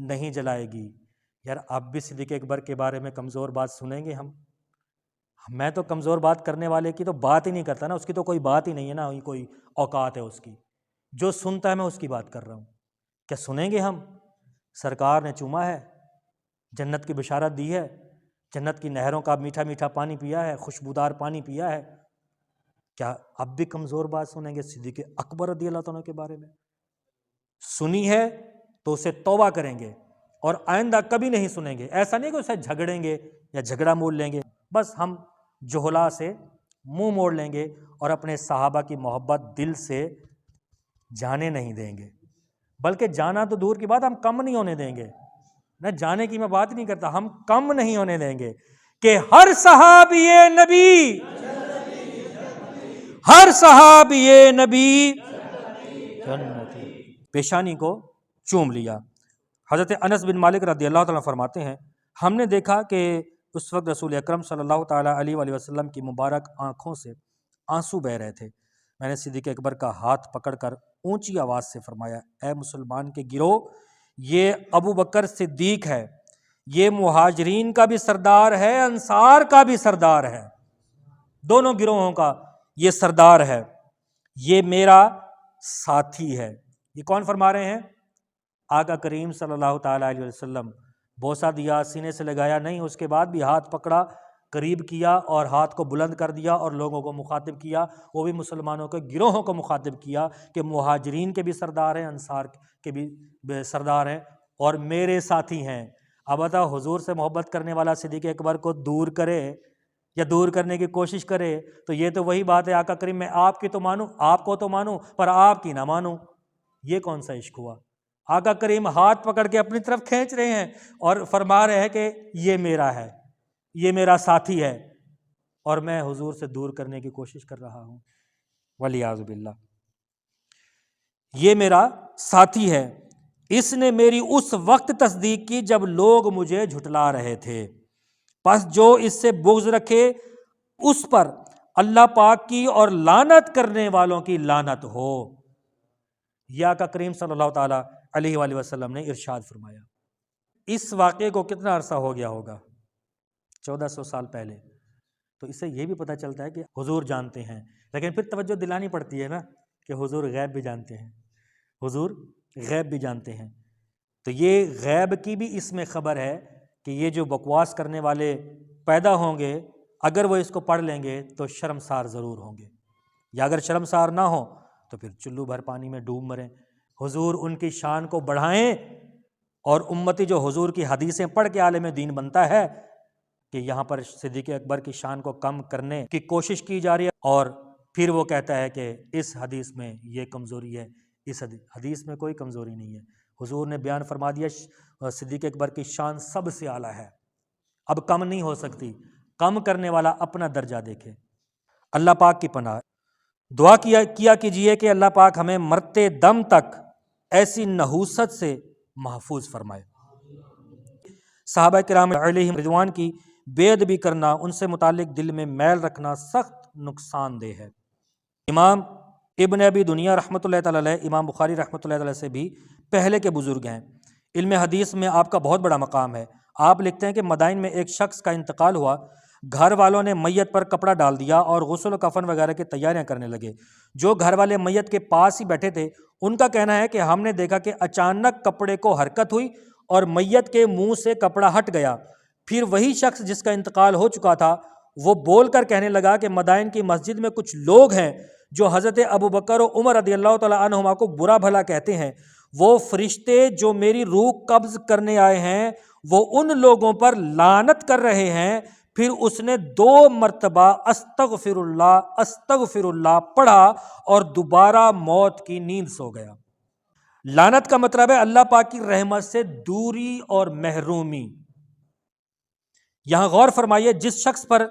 Speaker 1: نہیں جلائے گی۔ یار آپ بھی صدیق اکبر کے بارے میں کمزور بات سنیں گے؟ میں تو کمزور بات کرنے والے کی تو بات ہی نہیں کرتا نا، اس کی تو کوئی بات ہی نہیں ہے نا، کوئی اوقات ہے اس کی، جو سنتا ہے میں اس کی بات کر رہا ہوں۔ کیا سنیں گے ہم؟ سرکار نے چوما ہے، جنت کی بشارت دی ہے، جنت کی نہروں کا میٹھا میٹھا پانی پیا ہے، خوشبودار پانی پیا ہے، کیا اب بھی کمزور بات سنیں گے صدیق اکبر رضی اللہ تعالیٰ کے بارے میں؟ سنی ہے تو اسے توبہ کریں گے اور آئندہ کبھی نہیں سنیں گے۔ ایسا نہیں کہ اسے جھگڑیں گے یا جھگڑا مول لیں گے، بس ہم جہلا سے منہ موڑ لیں گے اور اپنے صحابہ کی محبت دل سے جانے نہیں دیں گے، بلکہ جانا تو دور کی بات، ہم کم نہیں ہونے دیں گے۔ نہ جانے کی میں بات نہیں کرتا، ہم کم نہیں ہونے دیں گے کہ ہر صحابی نبی، ہر صحابی نبی جنتی، پیشانی کو چوم لیا۔ حضرت انس بن مالک رضی اللہ تعالیٰ فرماتے ہیں ہم نے دیکھا کہ اس وقت رسول اکرم صلی اللہ تعالیٰ علیہ وآلہ وسلم کی مبارک آنکھوں سے آنسو بہہ رہے تھے۔ میں نے صدیق اکبر کا ہاتھ پکڑ کر اونچی آواز سے فرمایا اے مسلمان کے گروہ، یہ ابو بکر صدیق ہے، یہ مہاجرین کا بھی سردار ہے، انصار کا بھی سردار ہے، دونوں گروہوں کا یہ سردار ہے، یہ میرا ساتھی ہے۔ یہ کون فرما رہے ہیں؟ آقا کریم صلی اللہ تعالیٰ علیہ وسلم۔ بوسہ دیا، سینے سے لگایا نہیں، اس کے بعد بھی ہاتھ پکڑا، قریب کیا اور ہاتھ کو بلند کر دیا اور لوگوں کو مخاطب کیا، وہ بھی مسلمانوں کے گروہوں کو مخاطب کیا کہ مہاجرین کے بھی سردار ہیں، انصار کے بھی سردار ہیں اور میرے ساتھی ہیں۔ اب بتا، حضور سے محبت کرنے والا صدیق اکبر کو دور کرے یا دور کرنے کی کوشش کرے تو یہ تو وہی بات ہے آقا کریم میں آپ کی تو مانوں، آپ کو تو مانوں پر آپ کی نہ مانوں۔ یہ کون سا عشق ہوا؟ آقا کریم ہاتھ پکڑ کے اپنی طرف کھینچ رہے ہیں اور فرما رہے ہیں کہ یہ میرا ہے، یہ میرا ساتھی ہے، اور میں حضور سے دور کرنے کی کوشش کر رہا ہوں، والعیاذ باللہ۔ یہ میرا ساتھی ہے، اس نے میری اس وقت تصدیق کی جب لوگ مجھے جھٹلا رہے تھے، پس جو اس سے بغض رکھے اس پر اللہ پاک کی اور لعنت کرنے والوں کی لعنت ہو۔ یہ آقا کریم صلی اللہ تعالیٰ علیہ وآلہ وسلم نے ارشاد فرمایا۔ اس واقعے کو کتنا عرصہ ہو گیا ہوگا؟ 1400 سال پہلے۔ تو اس سے یہ بھی پتہ چلتا ہے کہ حضور جانتے ہیں، لیکن پھر توجہ دلانی پڑتی ہے نا کہ حضور غیب بھی جانتے ہیں، حضور غیب بھی جانتے ہیں۔ تو یہ غیب کی بھی اس میں خبر ہے کہ یہ جو بکواس کرنے والے پیدا ہوں گے، اگر وہ اس کو پڑھ لیں گے تو شرمسار ضرور ہوں گے، یا اگر شرمسار نہ ہوں تو پھر چلو بھر پانی میں ڈوب مریں۔ حضور ان کی شان کو بڑھائیں، اور امتی جو حضور کی حدیثیں پڑھ کے عالم دین بنتا ہے کہ یہاں پر صدیق اکبر کی شان کو کم کرنے کی کوشش کی جا رہی ہے، اور پھر وہ کہتا ہے کہ اس حدیث میں یہ کمزوری ہے۔ اس حدیث میں کوئی کمزوری نہیں ہے، حضور نے بیان فرما دیا صدیق اکبر کی شان سب سے اعلیٰ ہے، اب کم نہیں ہو سکتی۔ کم کرنے والا اپنا درجہ دیکھے۔ اللہ پاک کی پناہ دعا کیا کیجئے کہ اللہ پاک ہمیں مرتے دم تک ایسی نحوست سے محفوظ فرمائے۔ صحابہ کرام علیہم رضوان کی بے ادبی کرنا، ان سے متعلق دل میں میل رکھنا سخت نقصان دہ ہے۔ امام ابن ابی دنیا رحمۃ اللہ تعالی علیہ، امام بخاری رحمۃ اللہ علیہ سے بھی پہلے کے بزرگ ہیں، علم حدیث میں آپ کا بہت بڑا مقام ہے۔ آپ لکھتے ہیں کہ مدائن میں ایک شخص کا انتقال ہوا، گھر والوں نے میت پر کپڑا ڈال دیا اور غسل و کفن وغیرہ کی تیاریاں کرنے لگے۔ جو گھر والے میت کے پاس ہی بیٹھے تھے، ان کا کہنا ہے کہ ہم نے دیکھا کہ اچانک کپڑے کو حرکت ہوئی اور میت کے منہ سے کپڑا ہٹ گیا۔ پھر وہی شخص جس کا انتقال ہو چکا تھا وہ بول کر کہنے لگا کہ مدائن کی مسجد میں کچھ لوگ ہیں جو حضرت ابو بکر و عمر رضی اللہ تعالیٰ عنہما کو برا بھلا کہتے ہیں۔ وہ فرشتے جو میری روح قبض کرنے آئے ہیں وہ ان لوگوں پر لعنت کر رہے ہیں۔ پھر اس نے 2 مرتبہ استغفر اللہ پڑھا اور دوبارہ موت کی نیند سو گیا۔ لعنت کا مطلب ہے اللہ پاک کی رحمت سے دوری اور محرومی۔ یہاں غور فرمائیے، جس شخص پر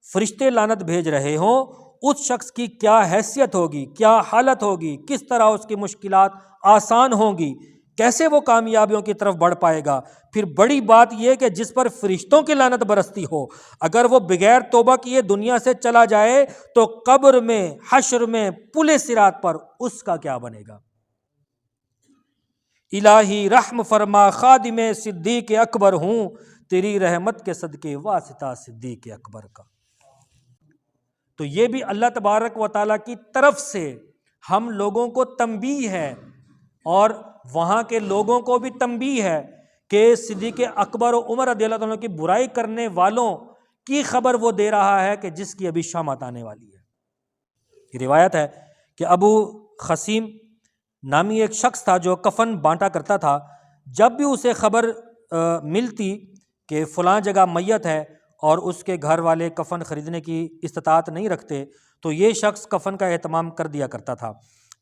Speaker 1: فرشتے لعنت بھیج رہے ہوں اس شخص کی کیا حیثیت ہوگی، کیا حالت ہوگی، کس طرح اس کی مشکلات آسان ہوں گی، کیسے وہ کامیابیوں کی طرف بڑھ پائے گا۔ پھر بڑی بات یہ کہ جس پر فرشتوں کی لعنت برستی ہو، اگر وہ بغیر توبہ کیے دنیا سے چلا جائے تو قبر میں، حشر میں، پل صراط پر اس کا کیا بنے گا۔ الہی رحم فرما، خادم صدیق اکبر ہوں، تیری رحمت کے صدقے واسطہ صدیق اکبر کا۔ تو یہ بھی اللہ تبارک و تعالیٰ کی طرف سے ہم لوگوں کو تنبیہ ہے، اور وہاں کے لوگوں کو بھی تنبیہ ہے کہ صدیق اکبر و عمر رضی اللہ عنہ کی برائی کرنے والوں کی خبر وہ دے رہا ہے کہ جس کی ابھی شامت آنے والی ہے۔ یہ روایت ہے کہ ابو خصیم نامی ایک شخص تھا جو کفن بانٹا کرتا تھا۔ جب بھی اسے خبر ملتی کہ فلاں جگہ میت ہے اور اس کے گھر والے کفن خریدنے کی استطاعت نہیں رکھتے تو یہ شخص کفن کا اہتمام کر دیا کرتا تھا۔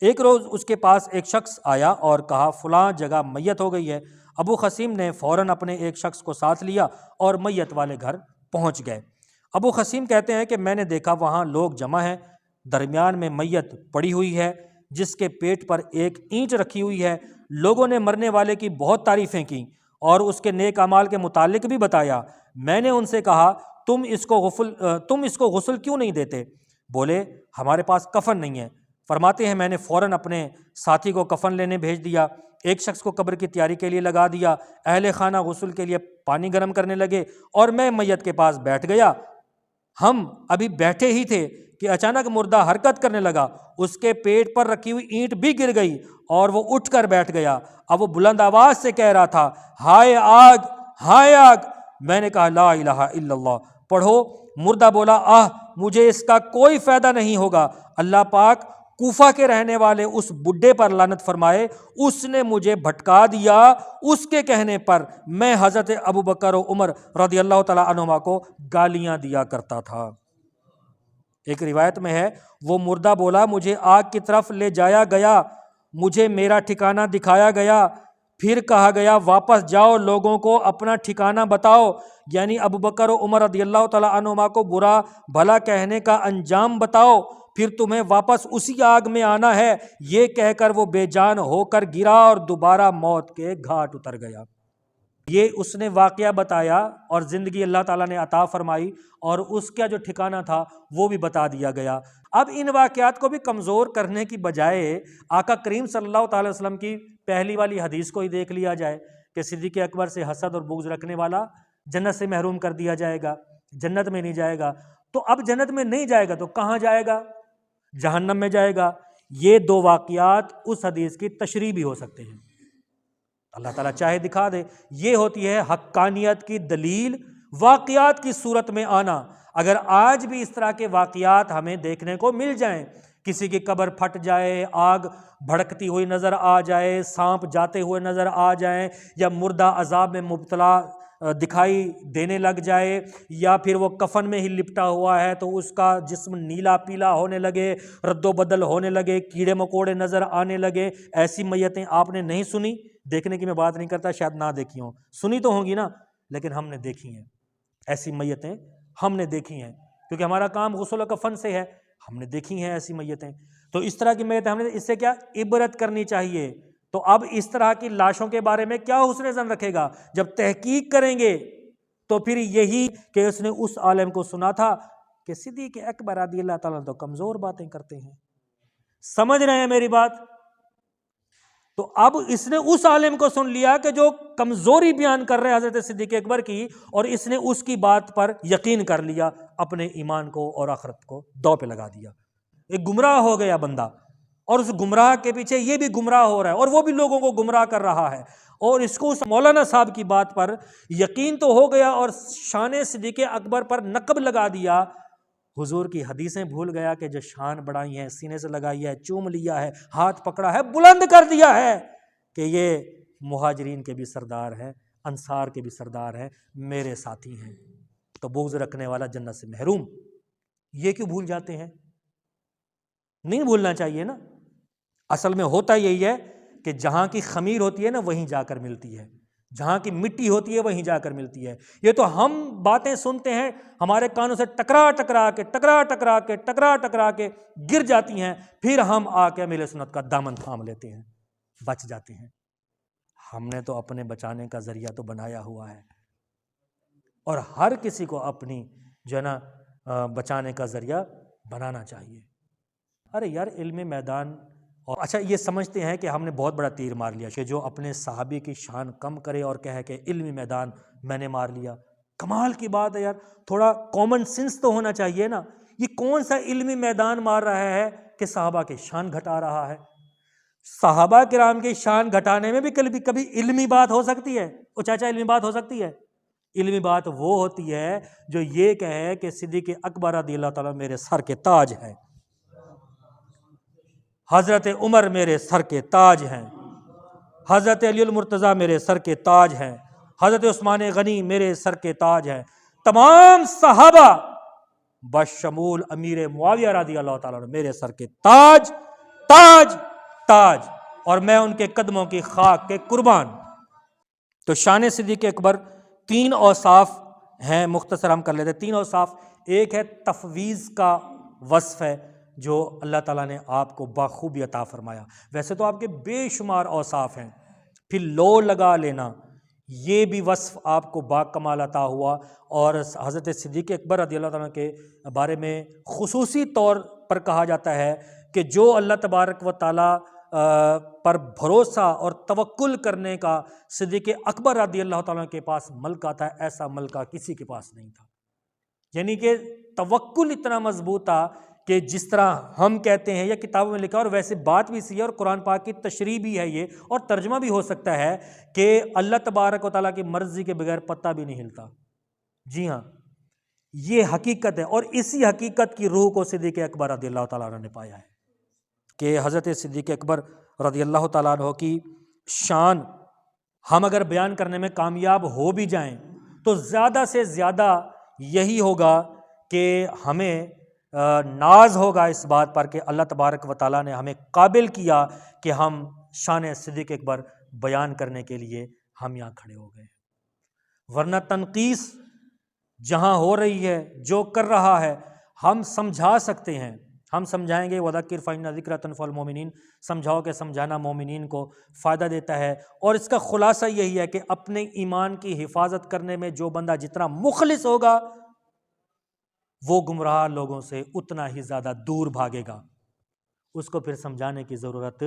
Speaker 1: ایک روز اس کے پاس ایک شخص آیا اور کہا فلاں جگہ میت ہو گئی ہے۔ ابو خصیم نے فوراً اپنے ایک شخص کو ساتھ لیا اور میت والے گھر پہنچ گئے۔ ابو خصیم کہتے ہیں کہ میں نے دیکھا وہاں لوگ جمع ہیں، درمیان میں میت پڑی ہوئی ہے جس کے پیٹ پر ایک اینٹ رکھی ہوئی ہے۔ لوگوں نے مرنے والے کی بہت تعریفیں کی اور اس کے نیک اعمال کے متعلق بھی بتایا۔ میں نے ان سے کہا تم اس کو غسل کیوں نہیں دیتے؟ بولے ہمارے پاس کفن نہیں ہے۔ فرماتے ہیں میں نے فوراً اپنے ساتھی کو کفن لینے بھیج دیا، ایک شخص کو قبر کی تیاری کے لیے لگا دیا، اہل خانہ غسل کے لیے پانی گرم کرنے لگے اور میں میت کے پاس بیٹھ گیا۔ ہم ابھی بیٹھے ہی تھے کہ اچانک مردہ حرکت کرنے لگا، اس کے پیٹ پر رکھی ہوئی اینٹ بھی گر گئی اور وہ اٹھ کر بیٹھ گیا۔ اب وہ بلند آواز سے کہہ رہا تھا ہائے آگ، ہائے آگ۔ میں نے کہا لا الہ الا اللہ پڑھو۔ مردہ بولا آہ مجھے اس کا کوئی فائدہ نہیں ہوگا، اللہ پاک کوفہ کے رہنے والے اس بڈھے پر لعنت فرمائے، اس نے مجھے بھٹکا دیا، اس کے کہنے پر میں حضرت ابو بکر و عمر رضی اللہ تعالیٰ عنہما کو گالیاں دیا کرتا تھا۔ ایک روایت میں ہے وہ مردہ بولا مجھے آگ کی طرف لے جایا گیا، مجھے میرا ٹھکانہ دکھایا گیا، پھر کہا گیا واپس جاؤ لوگوں کو اپنا ٹھکانہ بتاؤ، یعنی ابو بکر و عمر رضی اللہ تعالیٰ عنہما کو برا بھلا کہنے کا انجام بتاؤ، پھر تمہیں واپس اسی آگ میں آنا ہے۔ یہ کہہ کر وہ بے جان ہو کر گرا اور دوبارہ موت کے گھاٹ اتر گیا۔ یہ اس نے واقعہ بتایا اور زندگی اللہ تعالیٰ نے عطا فرمائی اور اس کا جو ٹھکانہ تھا وہ بھی بتا دیا گیا۔ اب ان واقعات کو بھی کمزور کرنے کی بجائے آقا کریم صلی اللہ تعالی وسلم کی پہلی والی حدیث کو ہی دیکھ لیا جائے کہ صدیق اکبر سے حسد اور بغض رکھنے والا جنت سے محروم کر دیا جائے گا، جنت میں نہیں جائے گا۔ تو اب جنت میں نہیں جائے گا تو کہاں جائے گا؟ جہنم میں جائے گا۔ یہ دو واقعات اس حدیث کی تشریح بھی ہو سکتے ہیں، اللہ تعالیٰ چاہے دکھا دے۔ یہ ہوتی ہے حقانیت کی دلیل، واقعات کی صورت میں آنا۔ اگر آج بھی اس طرح کے واقعات ہمیں دیکھنے کو مل جائیں، کسی کی قبر پھٹ جائے، آگ بھڑکتی ہوئی نظر آ جائے، سانپ جاتے ہوئے نظر آ جائیں، یا مردہ عذاب میں مبتلا دکھائی دینے لگ جائے، یا پھر وہ کفن میں ہی لپٹا ہوا ہے تو اس کا جسم نیلا پیلا ہونے لگے، رد و بدل ہونے لگے، کیڑے مکوڑے نظر آنے لگے، ایسی میتیں آپ نے نہیں سنی؟ دیکھنے کی میں بات نہیں کرتا، شاید نہ دیکھی ہوں، سنی تو ہوں گی نا، لیکن ہم نے دیکھی ہیں ایسی میتیں، ہم نے دیکھی ہیں، کیونکہ ہمارا کام غسل و کفن سے ہے، ہم نے دیکھی ہیں ایسی میتیں۔ تو اس طرح کی میتیں ہم نے، اس سے کیا عبرت کرنی چاہیے۔ تو اب اس طرح کی لاشوں کے بارے میں کیا حسن ظن رکھے گا؟ جب تحقیق کریں گے تو پھر یہی کہ اس نے اس عالم کو سنا تھا کہ صدیق اکبر رضی اللہ تعالیٰ تو کمزور باتیں کرتے ہیں، سمجھ رہے ہیں میری بات؟ تو اب اس نے اس عالم کو سن لیا کہ جو کمزوری بیان کر رہے ہیں حضرت صدیق اکبر کی، اور اس نے اس کی بات پر یقین کر لیا، اپنے ایمان کو اور آخرت کو دو پہ لگا دیا۔ ایک گمراہ ہو گیا بندہ، اور اس گمراہ کے پیچھے یہ بھی گمراہ ہو رہا ہے، اور وہ بھی لوگوں کو گمراہ کر رہا ہے، اور اس کو اس مولانا صاحب کی بات پر یقین تو ہو گیا اور شان صدیق اکبر پر نقب لگا دیا، حضور کی حدیثیں بھول گیا کہ جو شان بڑھائی ہے، سینے سے لگائی ہے، چوم لیا ہے، ہاتھ پکڑا ہے، بلند کر دیا ہے کہ یہ مہاجرین کے بھی سردار ہیں، انصار کے بھی سردار ہیں، میرے ساتھی ہیں، تو بغض رکھنے والا جنت سے محروم۔ یہ کیوں بھول جاتے ہیں؟ نہیں بھولنا چاہیے نا۔ اصل میں ہوتا یہی ہے کہ جہاں کی خمیر ہوتی ہے نا وہیں جا کر ملتی ہے، جہاں کی مٹی ہوتی ہے وہیں جا کر ملتی ہے۔ یہ تو ہم باتیں سنتے ہیں، ہمارے کانوں سے ٹکرا ٹکرا کے گر جاتی ہیں، پھر ہم آ کے اہل سنت کا دامن تھام لیتے ہیں، بچ جاتے ہیں۔ ہم نے تو اپنے بچانے کا ذریعہ تو بنایا ہوا ہے، اور ہر کسی کو اپنی جو ہے نا بچانے کا ذریعہ بنانا چاہیے۔ ارے یار علم میدان، اور اچھا یہ سمجھتے ہیں کہ ہم نے بہت بڑا تیر مار لیا کہ جو اپنے صحابی کی شان کم کرے اور کہے کہ علمی میدان میں نے مار لیا۔ کمال کی بات ہے یار، تھوڑا کامن سینس تو ہونا چاہیے نا۔ یہ کون سا علمی میدان مار رہا ہے کہ صحابہ کی شان گھٹا رہا ہے؟ صحابہ کرام کی شان گھٹانے میں بھی کبھی علمی بات ہو سکتی ہے؟ او چاچا علمی بات ہو سکتی ہے؟ علمی بات وہ ہوتی ہے جو یہ کہے کہ صدیق اکبر رضی اللہ تعالیٰ میرے سر کے تاج ہیں، حضرت عمر میرے سر کے تاج ہیں، حضرت علی المرتضیٰ میرے سر کے تاج ہیں، حضرت عثمان غنی میرے سر کے تاج ہیں، تمام صحابہ بشمول امیر معاویہ رضی اللہ تعالیٰ عنہ میرے سر کے تاج تاج تاج، اور میں ان کے قدموں کی خاک کے قربان۔ تو شان صدیق اکبر تین اوصاف ہیں، مختصر ہم کر لیتے ہیں تین اوصاف۔ ایک ہے تفویض کا وصف ہے جو اللہ تعالیٰ نے آپ کو بخوبی عطا فرمایا، ویسے تو آپ کے بے شمار اوصاف ہیں۔ پھر لو لگا لینا، یہ بھی وصف آپ کو با کمال عطا ہوا، اور حضرت صدیق اکبر رضی اللہ تعالیٰ کے بارے میں خصوصی طور پر کہا جاتا ہے کہ جو اللہ تبارک و تعالیٰ پر بھروسہ اور توکل کرنے کا صدیق اکبر رضی اللہ تعالیٰ کے پاس ملکہ تھا، ایسا ملکہ کسی کے پاس نہیں تھا۔ یعنی کہ توکل اتنا مضبوط تھا کہ جس طرح ہم کہتے ہیں یا کتابوں میں لکھا، اور ویسے بات بھی سی ہے اور قرآن پاک کی تشریح بھی ہے یہ، اور ترجمہ بھی ہو سکتا ہے کہ اللہ تبارک و تعالیٰ کی مرضی کے بغیر پتہ بھی نہیں ہلتا۔ جی ہاں، یہ حقیقت ہے، اور اسی حقیقت کی روح کو صدیق اکبر رضی اللہ تعالیٰ عنہ نے پایا ہے کہ حضرت صدیق اکبر رضی اللہ تعالیٰ عنہ کی شان ہم اگر بیان کرنے میں کامیاب ہو بھی جائیں تو زیادہ سے زیادہ یہی ہوگا کہ ہمیں ناز ہوگا اس بات پر کہ اللہ تبارک و تعالیٰ نے ہمیں قابل کیا کہ ہم شان صدیق اکبر بیان کرنے کے لیے ہم یہاں کھڑے ہو گئے، ورنہ تنقیس جہاں ہو رہی ہے، جو کر رہا ہے، ہم سمجھا سکتے ہیں، ہم سمجھائیں گے وَذَكِّرْ فَإِنَّ ذِكْرَى تَنفَعُ الْمُؤْمِنِينَ، سمجھاؤ کہ سمجھانا مومنین کو فائدہ دیتا ہے۔ اور اس کا خلاصہ یہی ہے کہ اپنے ایمان کی حفاظت کرنے میں جو بندہ جتنا مخلص ہوگا وہ گمراہ لوگوں سے اتنا ہی زیادہ دور بھاگے گا۔ اس کو پھر سمجھانے کی ضرورت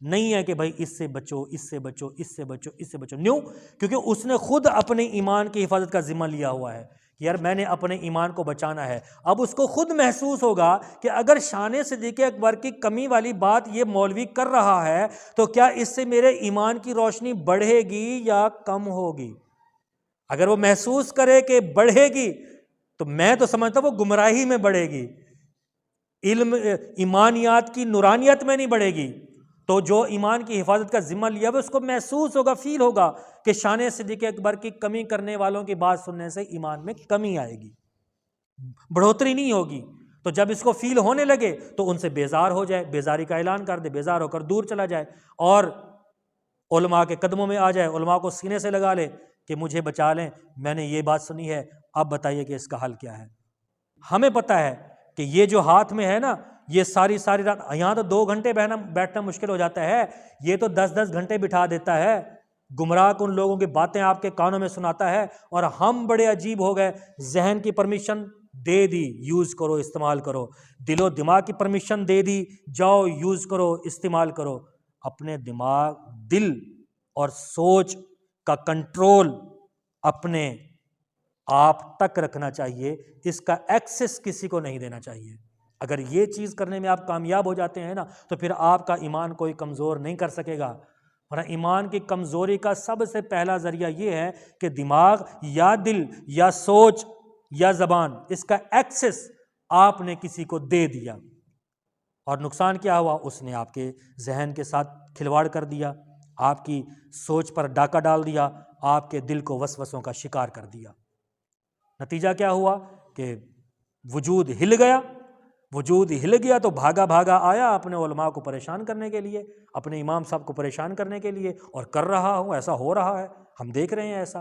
Speaker 1: نہیں ہے کہ بھائی اس سے بچو، اس سے بچو، اس سے بچو، اس سے بچو، نیوں، کیونکہ اس نے خود اپنے ایمان کی حفاظت کا ذمہ لیا ہوا ہے کہ یار میں نے اپنے ایمان کو بچانا ہے۔ اب اس کو خود محسوس ہوگا کہ اگر شان صدیق اکبر کی کمی والی بات یہ مولوی کر رہا ہے تو کیا اس سے میرے ایمان کی روشنی بڑھے گی یا کم ہوگی؟ اگر وہ محسوس کرے کہ بڑھے گی تو میں تو سمجھتا ہوں وہ گمراہی میں بڑھے گی، علم ایمانیات کی نورانیت میں نہیں بڑھے گی۔ تو جو ایمان کی حفاظت کا ذمہ لیا ہے اس کو محسوس ہوگا، فیل ہوگا کہ شان صدیق اکبر کی کمی کرنے والوں کی بات سننے سے ایمان میں کمی آئے گی، بڑھوتری نہیں ہوگی۔ تو جب اس کو فیل ہونے لگے تو ان سے بیزار ہو جائے، بیزاری کا اعلان کر دے، بیزار ہو کر دور چلا جائے اور علماء کے قدموں میں آ جائے، علماء کو سینے سے لگا لے کہ مجھے بچا لیں، میں نے یہ بات سنی ہے، اب بتائیے کہ اس کا حل کیا ہے۔ ہمیں پتہ ہے کہ یہ جو ہاتھ میں ہے نا، یہ ساری رات، یہاں تو 2 گھنٹے بیٹھنا مشکل ہو جاتا ہے، یہ تو 10 گھنٹے بٹھا دیتا ہے، گمراہ کن لوگوں کی باتیں آپ کے کانوں میں سناتا ہے، اور ہم بڑے عجیب ہو گئے، ذہن کی پرمیشن دے دی، یوز کرو، استعمال کرو، دل و دماغ کی پرمیشن دے دی، جاؤ یوز کرو، استعمال کرو۔ اپنے دماغ، دل اور سوچ کا کنٹرول اپنے آپ تک رکھنا چاہیے، اس کا ایکسس کسی کو نہیں دینا چاہیے۔ اگر یہ چیز کرنے میں آپ کامیاب ہو جاتے ہیں نا تو پھر آپ کا ایمان کوئی کمزور نہیں کر سکے گا۔ ورنہ ایمان کی کمزوری کا سب سے پہلا ذریعہ یہ ہے کہ دماغ یا دل یا سوچ یا زبان، اس کا ایکسس آپ نے کسی کو دے دیا، اور نقصان کیا ہوا؟ اس نے آپ کے ذہن کے ساتھ کھلواڑ کر دیا، آپ کی سوچ پر ڈاکہ ڈال دیا، آپ کے دل کو وسوسوں کا شکار کر دیا۔ نتیجہ کیا ہوا کہ وجود ہل گیا، وجود ہل گیا تو بھاگا بھاگا آیا اپنے علماء کو پریشان کرنے کے لیے، اپنے امام صاحب کو پریشان کرنے کے لیے، اور کر رہا ہوں، ایسا ہو رہا ہے، ہم دیکھ رہے ہیں ایسا۔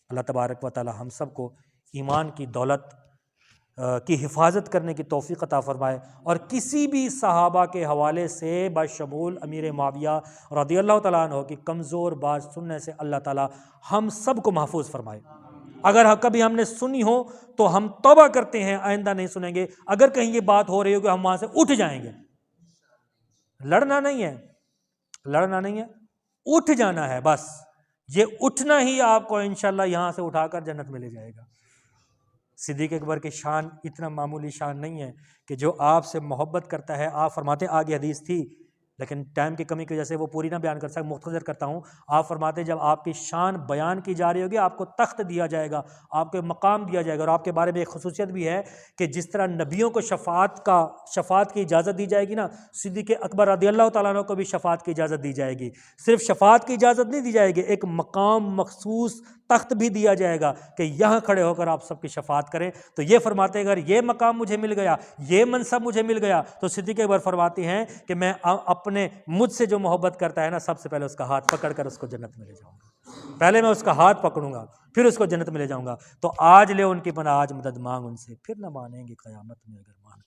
Speaker 1: اللہ تبارک و تعالی ہم سب کو ایمان کی دولت کی حفاظت کرنے کی توفیق عطا فرمائے، اور کسی بھی صحابہ کے حوالے سے بشمول امیر معاویہ رضی اللہ تعالیٰ عنہ کی کمزور بات سننے سے اللہ تعالیٰ ہم سب کو محفوظ فرمائے۔ اگر کبھی ہم نے سنی ہو تو ہم توبہ کرتے ہیں، آئندہ نہیں سنیں گے۔ اگر کہیں یہ بات ہو رہی ہو کہ ہم وہاں سے اٹھ جائیں گے، لڑنا نہیں ہے، لڑنا نہیں ہے، اٹھ جانا ہے بس۔ یہ اٹھنا ہی آپ کو انشاءاللہ یہاں سے اٹھا کر جنت میں لے جائے گا۔ صدیق اکبر کی شان اتنا معمولی شان نہیں ہے کہ جو آپ سے محبت کرتا ہے، آپ فرماتے ہیں، آگے حدیث تھی لیکن ٹائم کی کمی کی وجہ سے وہ پوری نہ بیان کر سکتا، مختصر کرتا ہوں۔ آپ فرماتے ہیں جب آپ کی شان بیان کی جا رہی ہوگی، آپ کو تخت دیا جائے گا، آپ کو مقام دیا جائے گا، اور آپ کے بارے میں ایک خصوصیت بھی ہے کہ جس طرح نبیوں کو شفاعت کی اجازت دی جائے گی نا، صدیق اکبر رضی اللہ تعالیٰ عنہ کو بھی شفاعت کی اجازت دی جائے گی۔ صرف شفاعت کی اجازت نہیں دی جائے گی، ایک مقام مخصوص تخت بھی دیا جائے گا کہ یہاں کھڑے ہو کر آپ سب کی شفاعت کریں۔ تو یہ فرماتے ہیں اگر یہ مقام مجھے مل گیا، یہ منصب مجھے مل گیا، تو صدیق اکبر فرماتے ہیں کہ میں اپنے مجھ سے جو محبت کرتا ہے نا، سب سے پہلے اس کا ہاتھ پکڑ کر اس کو جنت میں لے جاؤں گا۔ پہلے میں اس کا ہاتھ پکڑوں گا، پھر اس کو جنت میں لے جاؤں گا۔ تو آج لے ان کی پناہ، آج مدد مانگ ان سے، پھر نہ مانیں گے قیامت میں اگر مان